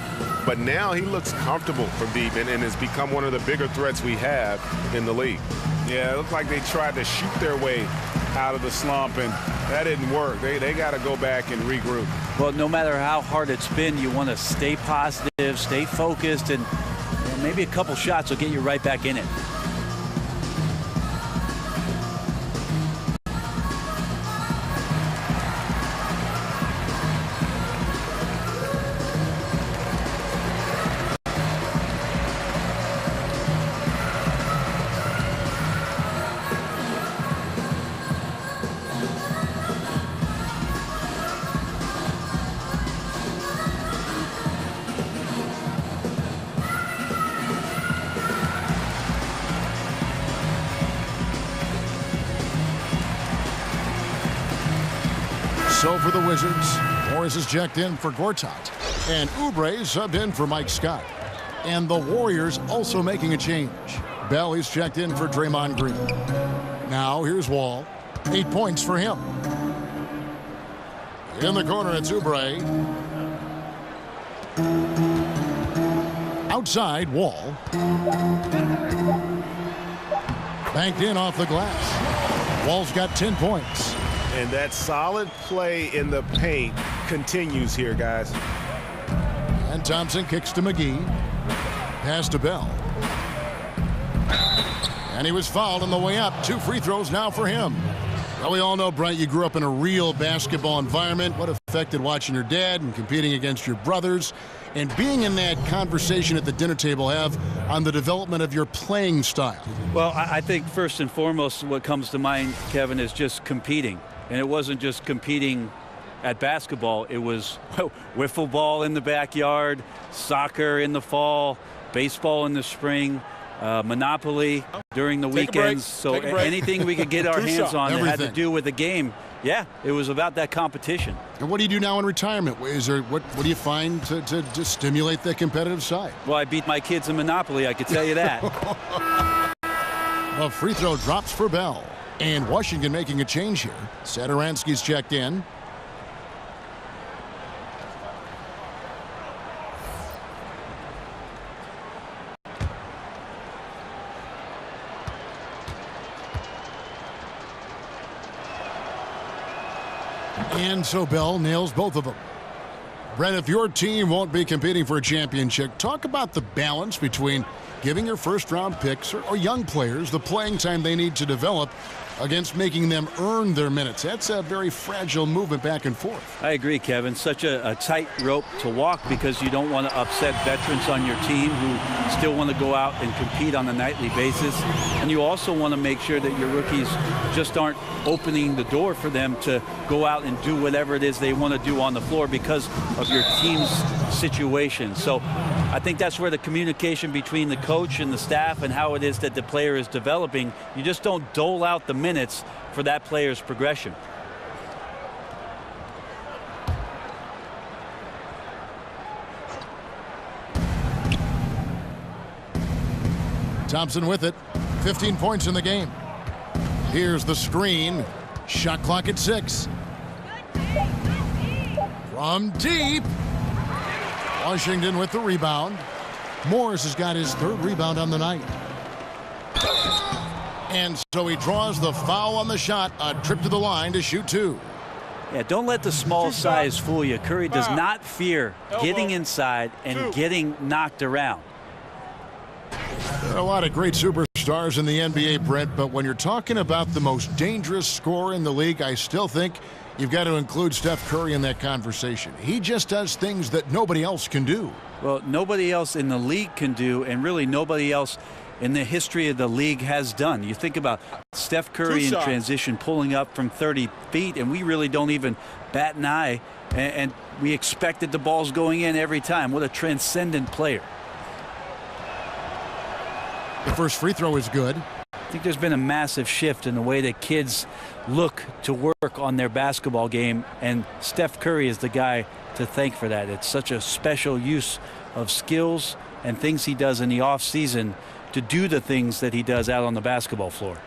but now he looks comfortable from deep and has become one of the bigger threats we have in the league. Yeah, it looked like they tried to shoot their way out of the slump, and that didn't work. They got to go back and regroup. Well, no matter how hard it's been, you want to stay positive, stay focused, and maybe a couple shots will get you right back in it. So for the Wizards, Morris is checked in for Gortat. And Oubre subbed in for Mike Scott. And the Warriors also making a change. Bell is checked in for Draymond Green. Now here's Wall. 8 points for him. In the corner, it's Oubre. Outside, Wall. Banked in off the glass. Wall's got 10 points. And that solid play in the paint continues here, guys. And Thompson kicks to McGee. Pass to Bell. And he was fouled on the way up. 2 free throws now for him. Well, we all know, Brent, you grew up in a real basketball environment. What effect did watching your dad and competing against your brothers and being in that conversation at the dinner table have on the development of your playing style? Well, I think first and foremost what comes to mind, Kevin, is just competing. And it wasn't just competing at basketball. It was wiffle ball in the backyard, soccer in the fall, baseball in the spring, Monopoly during the weekends. So anything we could get our hands on that had to do with the game, yeah, it was about that competition. And what do you do now in retirement? What do you find to stimulate the competitive side? Well, I beat my kids in Monopoly, I could tell you that. A free throw drops for Bell. And Washington making a change here. Satoransky's checked in. And so Bell nails both of them. Brent, if your team won't be competing for a championship, talk about the balance between giving your first-round picks or young players the playing time they need to develop against making them earn their minutes. That's a very fragile movement back and forth. I agree, Kevin. Such a tight rope to walk because you don't want to upset veterans on your team who still want to go out and compete on a nightly basis. And you also want to make sure that your rookies just aren't opening the door for them to go out and do whatever it is they want to do on the floor because of your team's situation. So I think that's where the communication between the coach and the staff and how it is that the player is developing, you just don't dole out the minutes for that player's progression. Thompson with it. 15 points in the game. Here's the screen. Shot clock at 6. From deep. Washington with the rebound. Morris has got his 3rd rebound on the night. And so he draws the foul on the shot. A trip to the line to shoot 2. Yeah, don't let the small size fool you. Curry does not fear getting inside and getting knocked around. There are a lot of great superstars in the NBA, Brent, but when you're talking about the most dangerous scorer in the league, I still think you've got to include Steph Curry in that conversation. He just does things that nobody else can do. Well, nobody else in the league can do, and really nobody else in the history of the league has done. You think about Steph Curry in transition pulling up from 30 feet, and we really don't even bat an eye, and we expect that the ball's going in every time. What a transcendent player. The first free throw is good. I think there's been a massive shift in the way that kids look to work on their basketball game, and Steph Curry is the guy to thank for that. It's such a special use of skills and things he does in the off season to do the things that he does out on the basketball floor.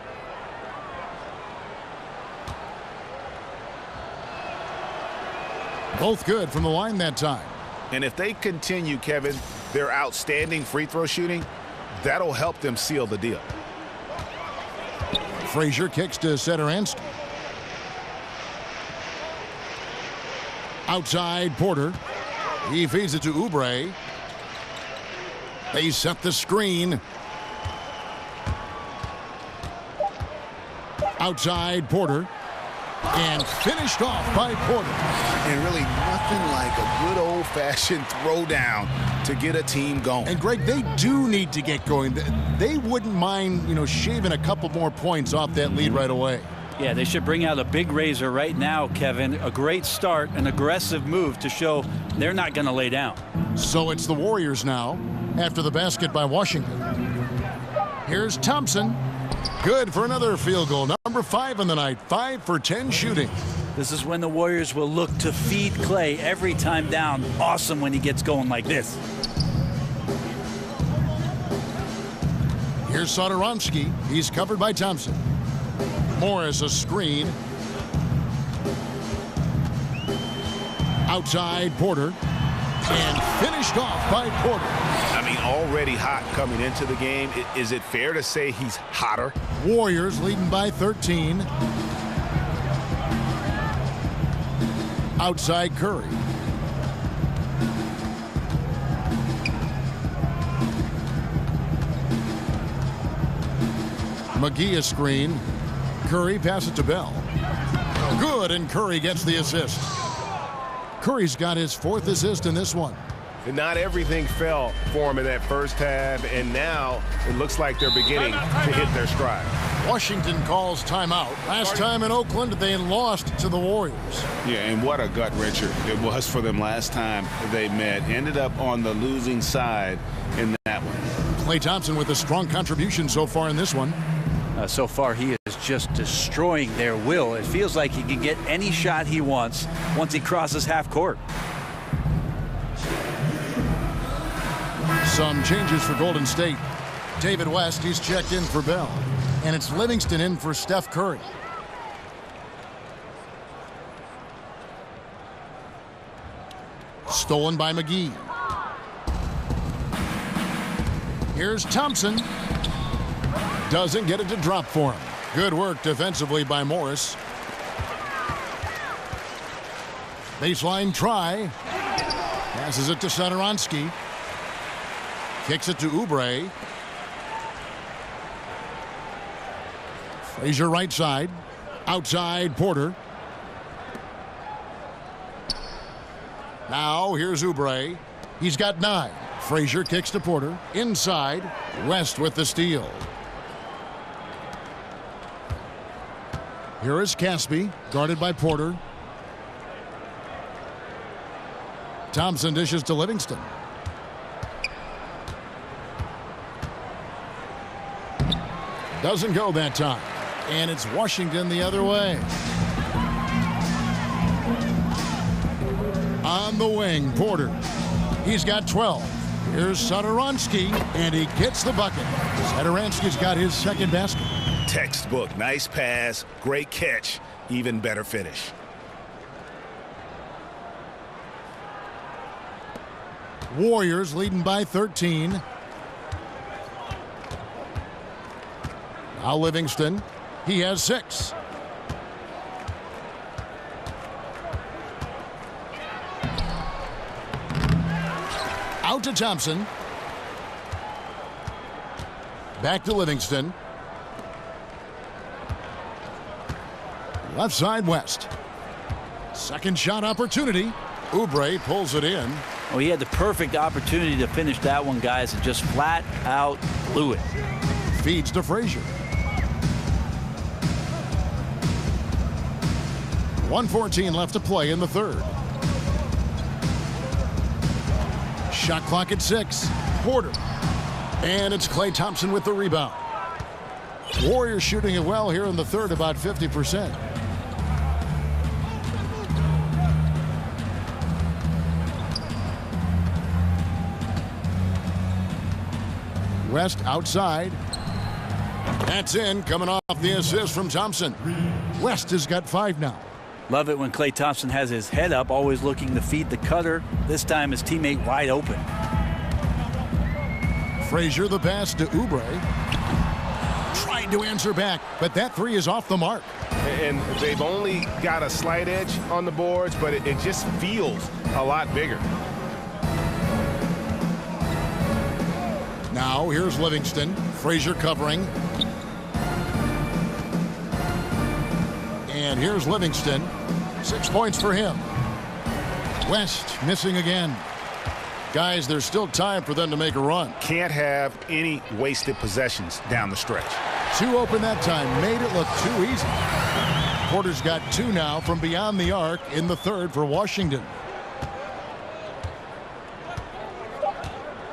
Both good from the line that time. And if they continue, Kevin, their outstanding free throw shooting, that'll help them seal the deal. Frazier kicks to Satoransky. Outside Porter. He feeds it to Oubre. They set the screen. Outside Porter. And finished off by Porter. And really nothing like a good old-fashioned throwdown to get a team going. And Greg, they do need to get going. They wouldn't mind, shaving a couple more points off that lead right away. Yeah, they should bring out a big razor right now, Kevin. A great start, an aggressive move to show they're not going to lay down. So it's the Warriors now after the basket by Washington. Here's Thompson. Good for another field goal. Number 5 in the night. 5 for 10 shooting. This is when the Warriors will look to feed Clay every time down. Awesome when he gets going like this. Here's Satoransky. He's covered by Thompson. Morris a screen. Outside Porter. And finished off by Porter. I mean, already hot coming into the game. Is it fair to say he's hotter? Warriors leading by 13. Outside Curry. McGee a screen. Curry passes it to Bell. Good, and Curry gets the assist. Curry's got his 4th assist in this one. And not everything fell for him in that first half, and now it looks like they're beginning to hit their stride. Washington calls timeout. Last time in Oakland, they lost to the Warriors. Yeah, and what a gut-wrencher it was for them last time they met. Ended up on the losing side in that one. Klay Thompson with a strong contribution so far in this one. So far, he is just destroying their will. It feels like he can get any shot he wants once he crosses half court. Some changes for Golden State. David West, he's checked in for Bell. And it's Livingston in for Steph Curry. Stolen by McGee. Here's Thompson. Doesn't get it to drop for him. Good work defensively by Morris. Baseline try. Passes it to Satoransky. Kicks it to Oubre. Frazier right side. Outside Porter. Now here's Oubre. He's got 9. Frazier kicks to Porter. Inside. West with the steal. Here is Caspi, guarded by Porter. Thompson dishes to Livingston. Doesn't go that time. And it's Washington the other way. On the wing, Porter. He's got 12. Here's Satoransky, and he gets the bucket. Satoransky's got his 2nd basket. Textbook. Nice pass. Great catch. Even better finish. Warriors leading by 13. Now Livingston. He has 6. Out to Thompson. Back to Livingston. Left side West. Second shot opportunity. Oubre pulls it in. Oh, he had the perfect opportunity to finish that one, guys, and just flat out blew it. Feeds to Frazier. 1:14 left to play in the 3rd. Shot clock at 6. Porter. And it's Klay Thompson with the rebound. Warriors shooting it well here in the 3rd, about 50%. West outside. That's in, coming off the assist from Thompson. West has got 5 now. Love it when Klay Thompson has his head up, always looking to feed the cutter. This time his teammate wide open. Frazier the pass to Oubre. Tried to answer back, but that 3 is off the mark. And they've only got a slight edge on the boards, but it just feels a lot bigger. Now here's Livingston. Frazier covering. And here's Livingston. 6 points for him. West missing again. Guys, there's still time for them to make a run. Can't have any wasted possessions down the stretch. 2 open that time. Made it look too easy. Porter's got 2 now from beyond the arc in the 3rd for Washington.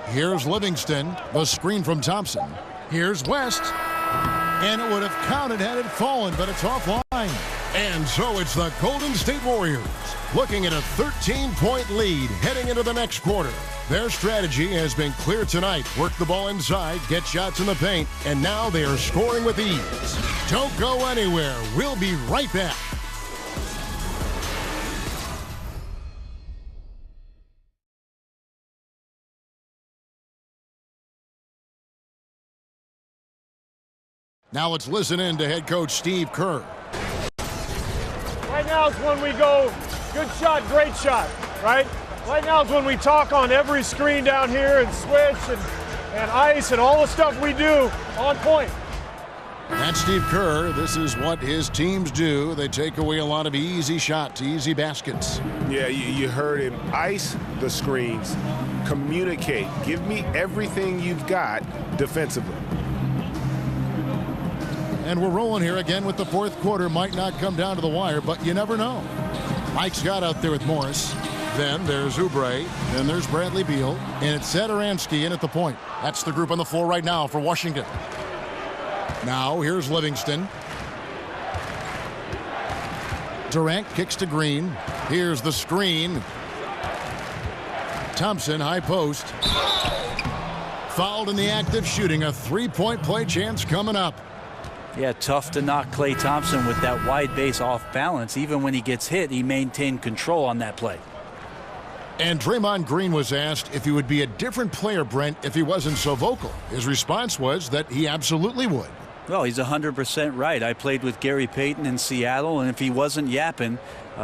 Here's Livingston. The screen from Thompson. Here's West. And it would have counted had it fallen, but it's offline. And so it's the Golden State Warriors looking at a 13-point lead heading into the next quarter. Their strategy has been clear tonight. Work the ball inside, get shots in the paint, and now they are scoring with ease. Don't go anywhere. We'll be right back. Now let's listen in to head coach Steve Kerr. Right now is when we go good shot, great shot, right? Right now is when we talk on every screen down here and switch and ice and all the stuff we do on point. That's Steve Kerr. This is what his teams do. They take away a lot of easy shots, easy baskets. Yeah, you heard him. Ice the screens. Communicate. Give me everything you've got defensively. And we're rolling here again with the fourth quarter. Might not come down to the wire, but you never know. Mike Scott out there with Morris. Then there's Oubre. Then there's Bradley Beal. And it's Satoransky in at the point. That's the group on the floor right now for Washington. Now here's Livingston. Durant kicks to Green. Here's the screen. Thompson, high post. Fouled in the act of shooting. A three-point play chance coming up. Yeah, tough to knock Klay Thompson with that wide base off balance. Even when he gets hit, he maintained control on that play. And Draymond Green was asked if he would be a different player, Brent, if he wasn't so vocal. His response was that he absolutely would. Well, he's 100% right. I played with Gary Payton in Seattle, and if he wasn't yapping,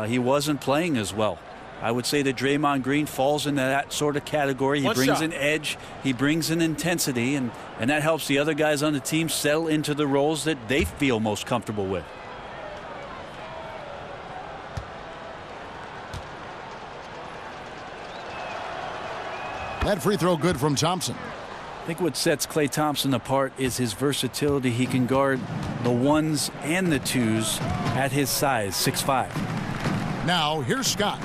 he wasn't playing as well. I would say that Draymond Green falls into that sort of category. He brings an edge, he brings an intensity, and that helps the other guys on the team settle into the roles that they feel most comfortable with. That free throw good from Thompson. I think what sets Klay Thompson apart is his versatility. He can guard the ones and the twos at his size, 6'5". Now here's Scott.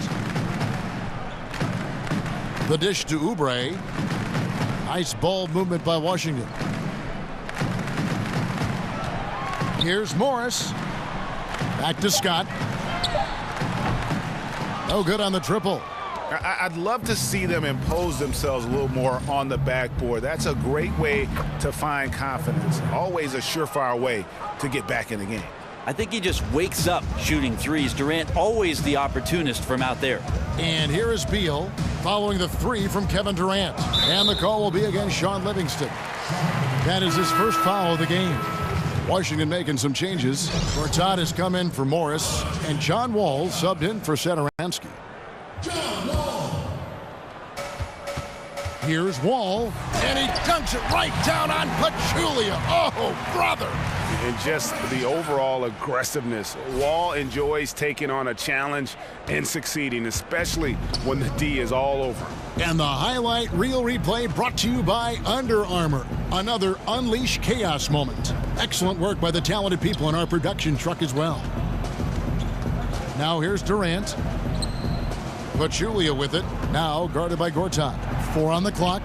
The dish to Oubre. Nice ball movement by Washington. Here's Morris. Back to Scott. No good on the triple. I'd love to see them impose themselves a little more on the backboard. That's a great way to find confidence. Always a surefire way to get back in the game. I think he just wakes up shooting threes. Durant always the opportunist from out there. And here is Beal following the three from Kevin Durant. And the call will be against Sean Livingston. That is his first foul of the game. Washington making some changes. Gortat has come in for Morris. And John Wall subbed in for Satoransky. Here's Wall, and he dunks it right down on Pachulia. Oh, brother. And just the overall aggressiveness. Wall enjoys taking on a challenge and succeeding, especially when the D is all over. And the highlight reel replay brought to you by Under Armour. Another Unleash Chaos moment. Excellent work by the talented people in our production truck as well. Now here's Durant. Pachulia with it. Now guarded by Gortat. 4 on the clock.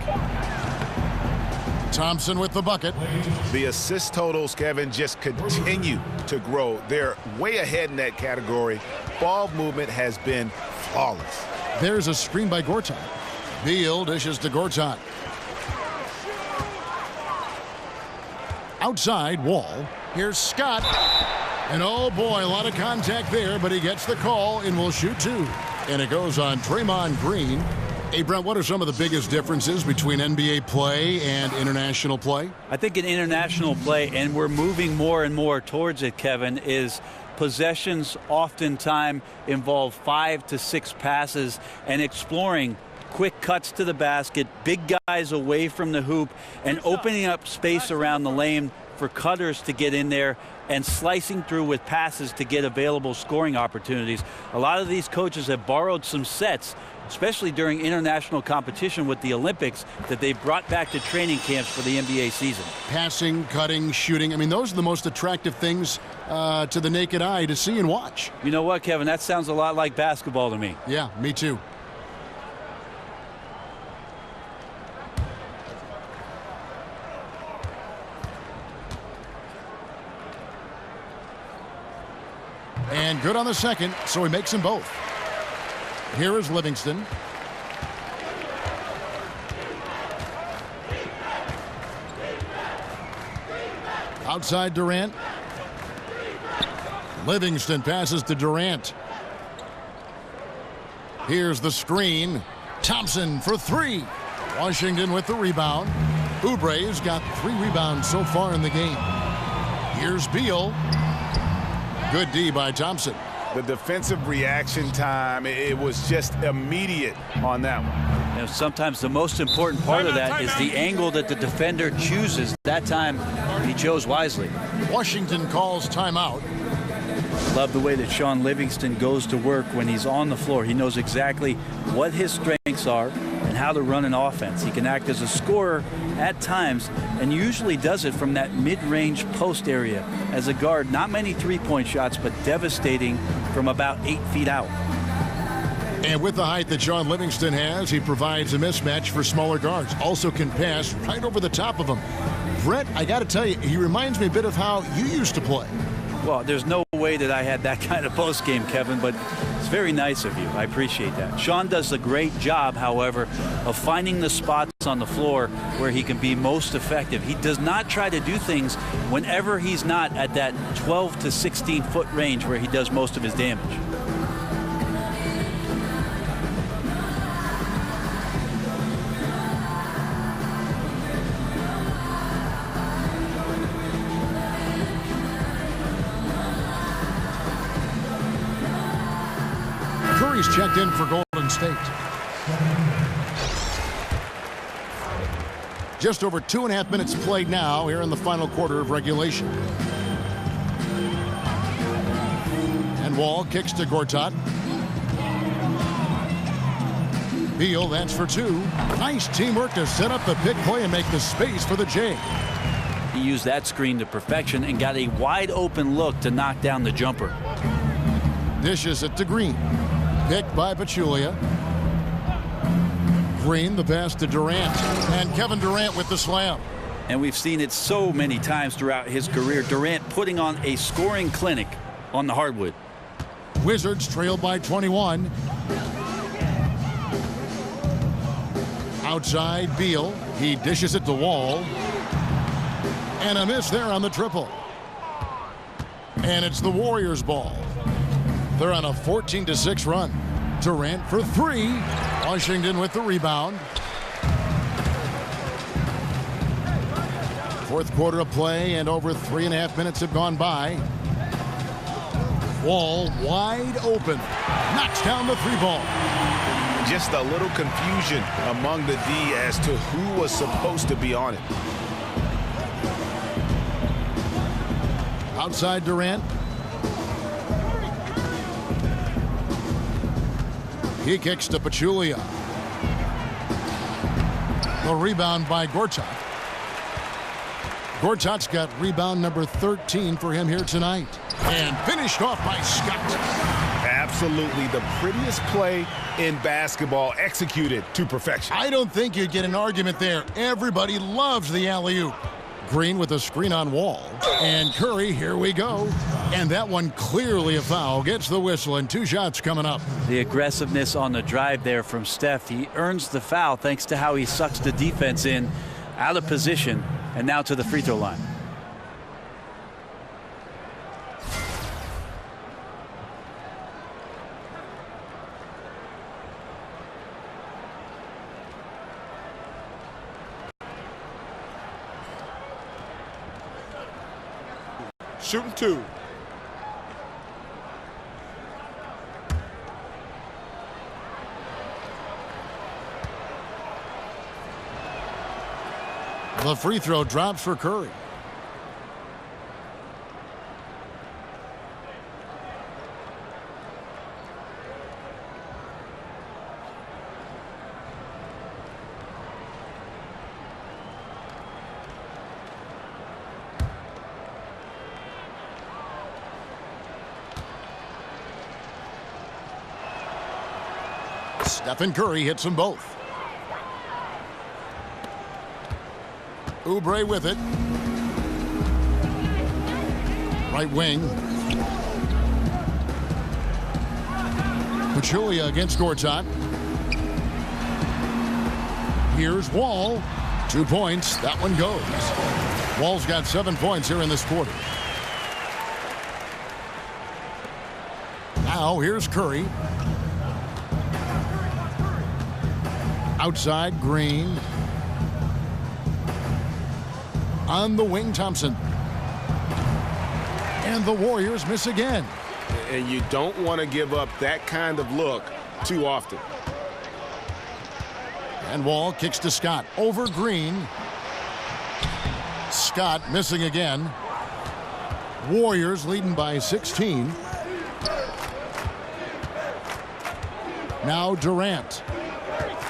Thompson with the bucket. The assist totals, Kevin, just continue to grow. They're way ahead in that category. Ball movement has been flawless. There's a screen by Gortat. Beal dishes to Gortat. Outside, Wall. Here's Scott. And oh boy, a lot of contact there, but he gets the call and will shoot two. And it goes on Draymond Green. Hey, Brent, what are some of the biggest differences between NBA play and international play? I think in international play, and we're moving more and more towards it, Kevin, is possessions oftentimes involve 5 to 6 passes and exploring quick cuts to the basket, big guys away from the hoop, and opening up space around the lane for cutters to get in there and slicing through with passes to get available scoring opportunities. A lot of these coaches have borrowed some sets, especially during international competition with the Olympics, that they've brought back to training camps for the NBA season. Passing, cutting, shooting. I mean, those are the most attractive things to the naked eye to see and watch. You know what, Kevin? That sounds a lot like basketball to me. Yeah, me too. And good on the second, so he makes them both. Here is Livingston. Outside Durant. Livingston passes to Durant. Here's the screen. Thompson for three. Washington with the rebound. Oubre's got 3 rebounds so far in the game. Here's Beal. Good D by Thompson. The defensive reaction time, it was just immediate on that one. You know, sometimes the most important part of that is the angle that the defender chooses. That time, He chose wisely. Washington calls timeout. Love the way that Sean Livingston goes to work when he's on the floor. He knows exactly what his strengths are and how to run an offense. He can act as a scorer at times and usually does it from that mid-range post area. As a guard, not many three-point shots, but devastating from about 8 feet out. And with the height that Sean Livingston has, he provides a mismatch for smaller guards. Also can pass right over the top of them. Brett, I got to tell you, he reminds me a bit of how you used to play. Well, there's no way that I had that kind of post game, Kevin, but it's very nice of you. I appreciate that. Sean does a great job, however, of finding the spots on the floor where he can be most effective. He does not try to do things whenever he's not at that 12 to 16 foot range where he does most of his damage. Curry's checked in for Golden State. Just over 2.5 minutes played now here in the final quarter of regulation. And Wall kicks to Gortat. Beal, that's for two. Nice teamwork to set up the pick play and make the space for the J. He used that screen to perfection and got a wide open look to knock down the jumper. Dishes it to Green. Picked by Pachulia. Green, the pass to Durant. And Kevin Durant with the slam. And we've seen it so many times throughout his career. Durant putting on a scoring clinic on the hardwood. Wizards trailed by 21. Outside Beal. He dishes it to Wall. And a miss there on the triple. And it's the Warriors' ball. They're on a 14-6 run. Durant for three. Washington with the rebound. Fourth quarter of play and over 3.5 minutes have gone by. Wall wide open. Knocks down the three ball. Just a little confusion among the D as to who was supposed to be on it. Outside Durant. He kicks to Pachulia. The rebound by Gortat. Gortat's got rebound number 13 for him here tonight. And finished off by Scott. Absolutely the prettiest play in basketball, executed to perfection. I don't think you'd get an argument there. Everybody loves the alley-oop. Green with a screen on Wall. And Curry, here we go. And that one clearly a foul. Gets the whistle and 2 shots coming up. The aggressiveness on the drive there from Steph. He earns the foul thanks to how he sucks the defense in, out of position, and now to the free throw line. Shooting two. The free throw drops for Curry. Stephen Curry hits them both. Oubre with it. Right wing. Pachulia against Gortat. Here's Wall. 2 points. That one goes. Wall's got 7 points here in this quarter. Now here's Curry. Outside Green. On the wing, Thompson. And the Warriors miss again. And you don't want to give up that kind of look too often. And Wall kicks to Scott. Over Green. Scott Scott missing again. Warriors leading by 16. Now Durant.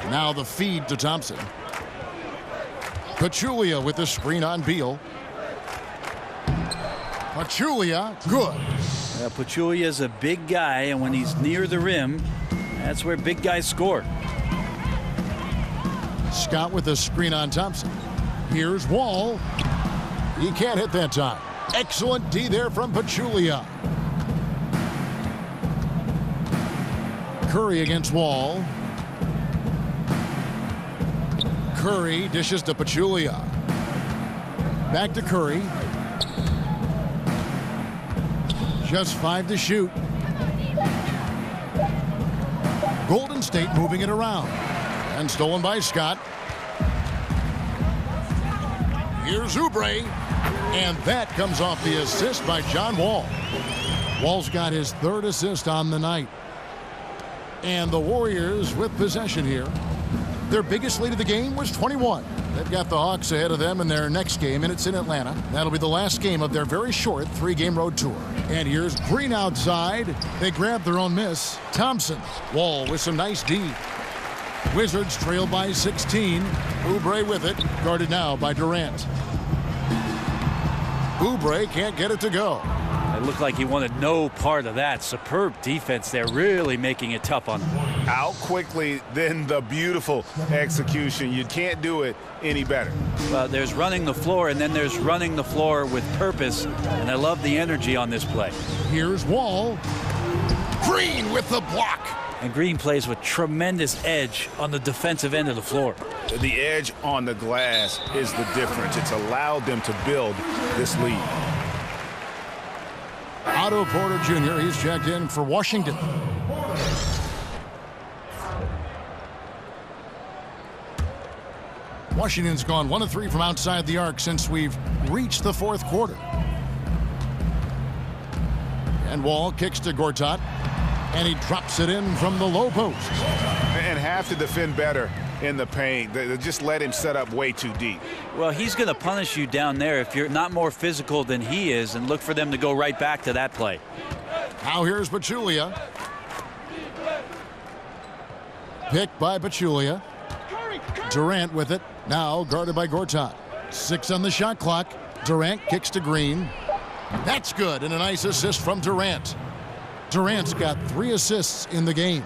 Now the feed to Thompson. Pachulia with the screen on Beal. Pachulia, good. Pachulia's a big guy, and when he's near the rim, that's where big guys score. Scott with the screen on Thompson. Here's Wall. He can't hit that time. Excellent D there from Pachulia. Curry against Wall. Curry dishes to Pachulia. Back to Curry. Just 5 to shoot. Golden State moving it around. And stolen by Scott. Here's Oubre. And that comes off the assist by John Wall. Wall's got his 3rd assist on the night. And the Warriors with possession here. Their biggest lead of the game was 21. They've got the Hawks ahead of them in their next game, and it's in Atlanta. That'll be the last game of their very short 3-game road tour. And here's Green outside. They grab their own miss. Thompson. Wall with some nice D. Wizards trail by 16. Oubre with it. Guarded now by Durant. Oubre can't get it to go. It looked like he wanted no part of that. Superb defense there, really making it tough on him. Out quickly, then the beautiful execution. You can't do it any better. Well, there's running the floor, and then there's running the floor with purpose, and I love the energy on this play. Here's Wall. Green with the block. And Green plays with tremendous edge on the defensive end of the floor. The edge on the glass is the difference. It's allowed them to build this lead. Otto Porter Jr., he's checked in for Washington. Washington's gone 1 of 3 from outside the arc since we've reached the 4th quarter. And Wall kicks to Gortat, and he drops it in from the low post. And have to defend better in the paint. They just let him set up way too deep. Well, he's going to punish you down there if you're not more physical than he is, and look for them to go right back to that play. Now here's Pachulia. Picked by Pachulia. Durant with it. Now guarded by Gortat. 6 on the shot clock. Durant kicks to Green. That's good, and a nice assist from Durant. Durant's got 3 assists in the game.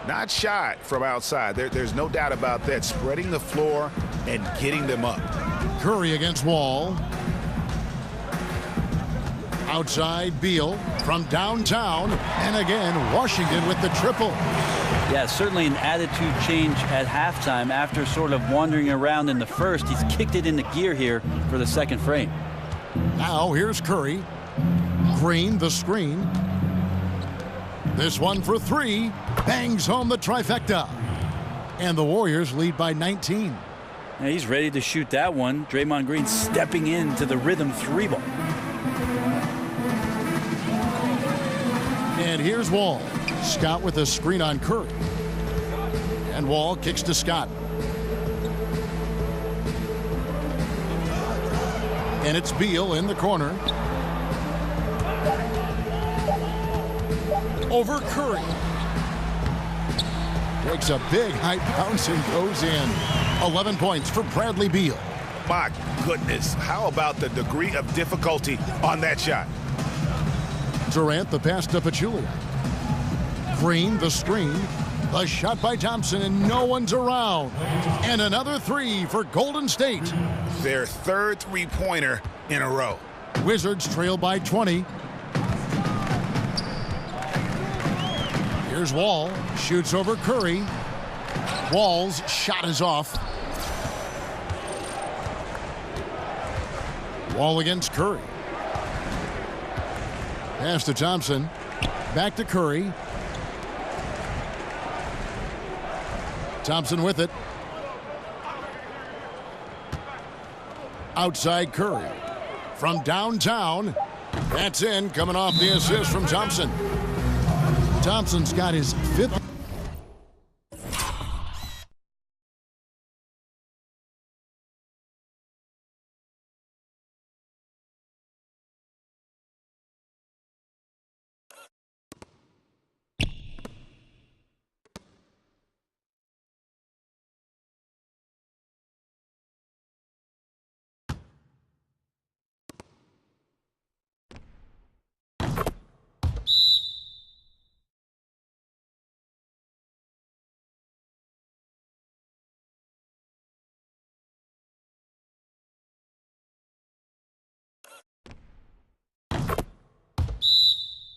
Not shot from outside. There's no doubt about that. Spreading the floor and getting them up. Curry against Wall. Outside Beal from downtown. And again, Washington with the triple. Yeah, certainly an attitude change at halftime after sort of wandering around in the first. He's kicked it into gear here for the 2nd frame. Now here's Curry. Green, the screen. This one for 3. Bangs home the trifecta. And the Warriors lead by 19. Yeah, he's ready to shoot that one. Draymond Green stepping into the rhythm 3-ball. And here's Wall. Scott with a screen on Curry. And Wall kicks to Scott. And it's Beal in the corner. Over Curry. Takes a big high bounce and goes in. 11 points for Bradley Beal. My goodness, how about the degree of difficulty on that shot? Durant the pass to Pachulia. Green the screen. A shot by Thompson, and no one's around. And another 3 for Golden State. Their 3rd three-pointer in a row. Wizards trail by 20. Here's Wall. Shoots over Curry. Wall's shot is off. Wall against Curry. Pass to Thompson. Back to Curry. Thompson with it. Outside Curry. From downtown. That's in, coming off the assist from Thompson. Thompson's got his 5th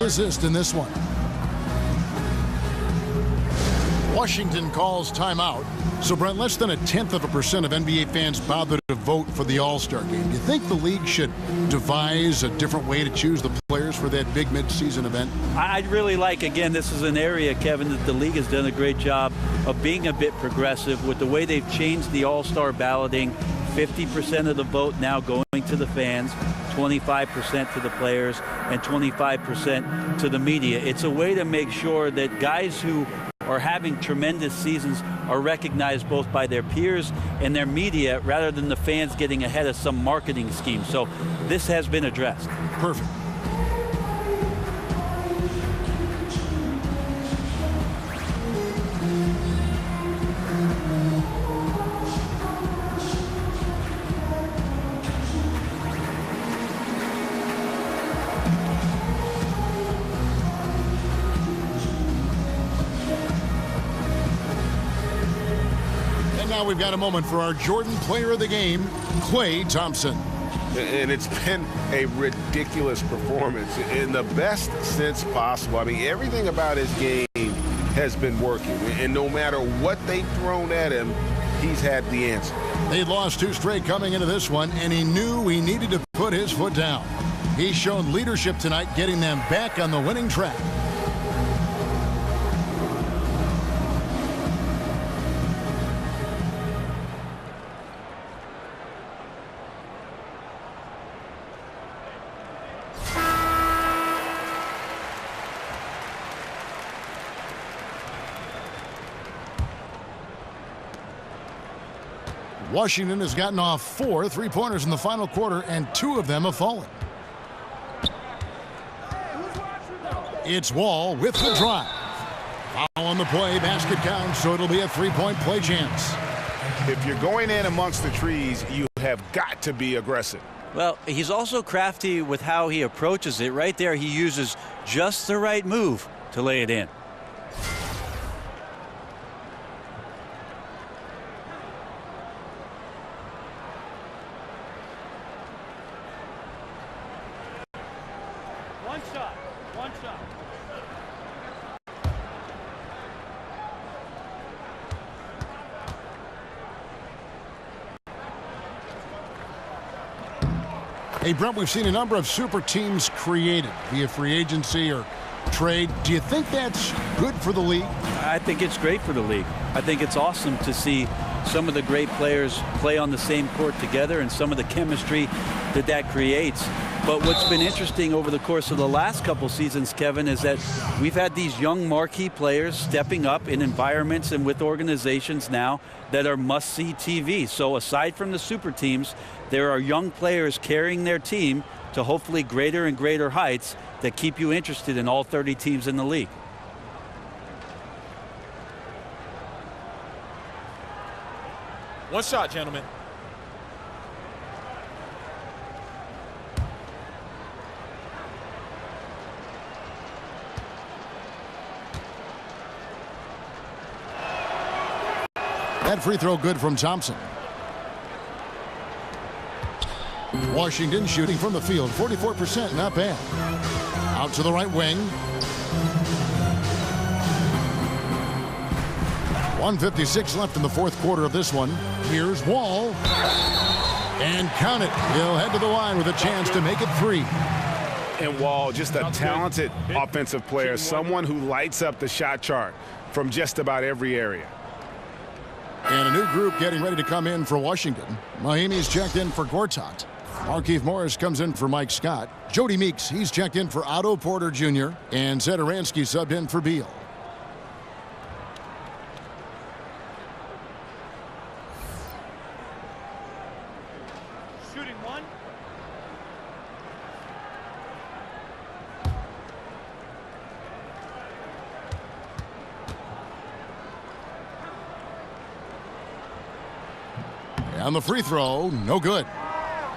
assist in this one. Washington calls timeout. So, Brent, less than 0.1% of NBA fans bother to vote for the All-Star game. Do you think the league should devise a different way to choose the players for that big mid-season event? I'd really like, again, this is an area, Kevin, that the league has done a great job of being a bit progressive with the way they've changed the All-Star balloting. 50% of the vote now going to the fans, 25% to the players, and 25% to the media. It's a way to make sure that guys who are having tremendous seasons are recognized both by their peers and their media rather than the fans getting ahead of some marketing scheme. So this has been addressed. Perfect. Now we've got a moment for our Jordan Player of the Game, Klay Thompson. And it's been a ridiculous performance in the best sense possible. I mean, everything about his game has been working. And no matter what they've thrown at him, he's had the answer. They'd lost 2 straight coming into this one, and he knew he needed to put his foot down. He's shown leadership tonight, getting them back on the winning track. Washington has gotten off 4 3-pointers in the final quarter, and 2 of them have fallen. It's Wall with the drive. Foul on the play, basket counts, so it'll be a 3-point play chance. If you're going in amongst the trees, you have got to be aggressive. Well, he's also crafty with how he approaches it. Right there, he uses just the right move to lay it in. One shot. Hey, Brent, we've seen a number of super teams created via free agency or trade. Do you think that's good for the league? I think it's great for the league. I think it's awesome to see some of the great players play on the same court together and some of the chemistry that creates. But what's been interesting over the course of the last couple seasons, Kevin, is that we've had these young marquee players stepping up in environments and with organizations now that are must-see TV. So aside from the super teams, there are young players carrying their team to hopefully greater and greater heights that keep you interested in all 30 teams in the league. One shot, gentlemen. That free throw good from Thompson. Washington shooting from the field, 44%, not bad. Out to the right wing. 1:56 left in the fourth quarter of this one. Here's Wall. And count it. He'll head to the line with a chance to make it 3. And Wall, just a talented offensive player, someone who lights up the shot chart from just about every area. And a new group getting ready to come in for Washington. Mahimi's checked in for Gortat. Markieff Morris comes in for Mike Scott. Jody Meeks, he's checked in for Otto Porter Jr. And Zedaransky subbed in for Beal. Shooting one. And the free throw, no good.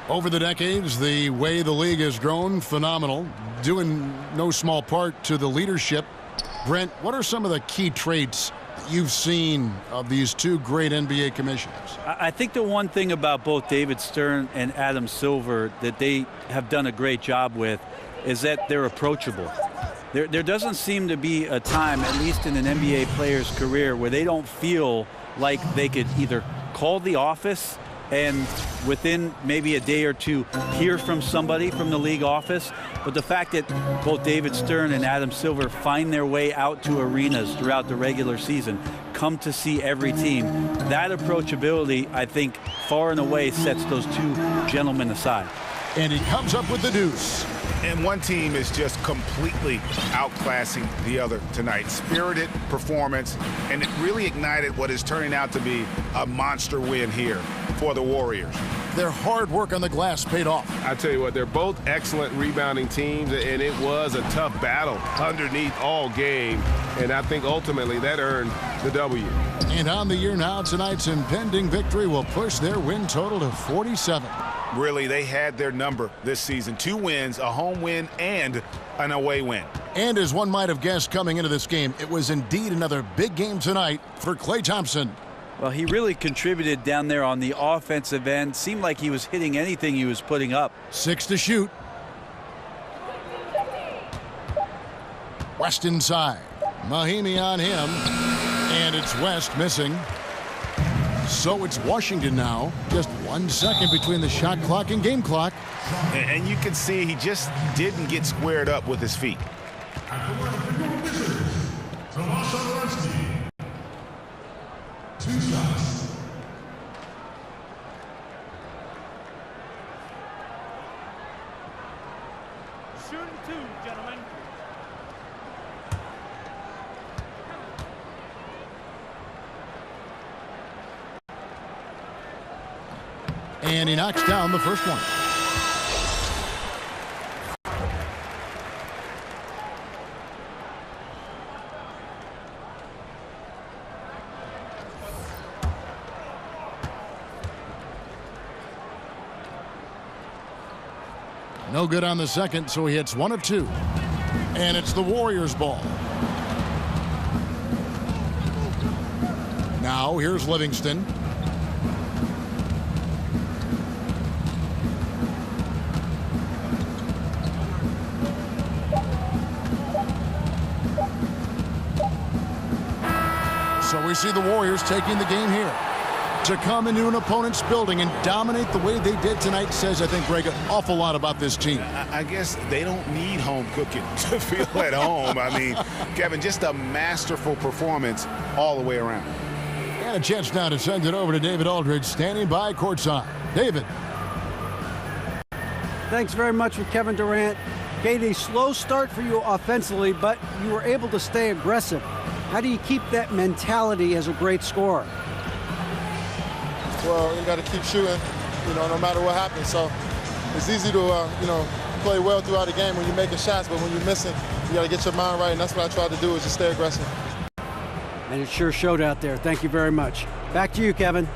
Over the decades, the way the league has grown, phenomenal. Due in no small part to the leadership. Brent, what are some of the key traits you've seen of these two great NBA commissioners? I think the one thing about both David Stern and Adam Silver that they have done a great job with is that they're approachable. There doesn't seem to be a time, at least in an NBA player's career, where they don't feel like they could either call the office and within maybe a day or two hear from somebody from the league office. But the fact that both David Stern and Adam Silver find their way out to arenas throughout the regular season, come to see every team, that approachability, I think, far and away sets those two gentlemen aside. And he comes up with the deuce. And one team is just completely outclassing the other tonight. Spirited performance, and it really ignited what is turning out to be a monster win here for the Warriors. Their hard work on the glass paid off. I tell you what, they're both excellent rebounding teams, and it was a tough battle underneath all game, and I think ultimately that earned the W. And on the year now, tonight's impending victory will push their win total to 47. Really, they had their number this season. 2 wins, a home win, and an away win. And as one might have guessed coming into this game, it was indeed another big game tonight for Klay Thompson. Well, he really contributed down there on the offensive end. Seemed like he was hitting anything he was putting up. 6 to shoot. West inside. Mahimi on him. And it's West missing. So it's Washington now. Just 1 second between the shot clock and game clock. And you can see he just didn't get squared up with his feet. Two shots. Shooting 2, gentlemen. And he knocks down the first one. No good on the second, so he hits 1 of 2. And it's the Warriors' ball. Now here's Livingston. So we see the Warriors taking the game here. To come into an opponent's building and dominate the way they did tonight says, I think, Greg, an awful lot about this team. I guess they don't need home cooking to feel at home. I mean, Kevin, just a masterful performance all the way around. And a chance now to send it over to David Aldridge, standing by courtside. David. Thanks very much for Kevin Durant. Kate, a slow start for you offensively, but you were able to stay aggressive. How do you keep that mentality as a great scorer? Well, you got to keep shooting, no matter what happens. So it's easy to, play well throughout the game when you're making shots, but when you're missing, you got to get your mind right, and that's what I tried to do, is just stay aggressive. And it sure showed out there. Thank you very much. Back to you, Kevin.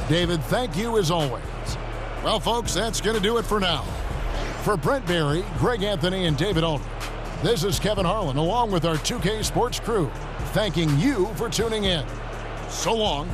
David, thank you as always. Well, folks, that's going to do it for now. For Brent Barry, Greg Anthony, and David Aldridge, this is Kevin Harlan, along with our 2K Sports crew, thanking you for tuning in. So long.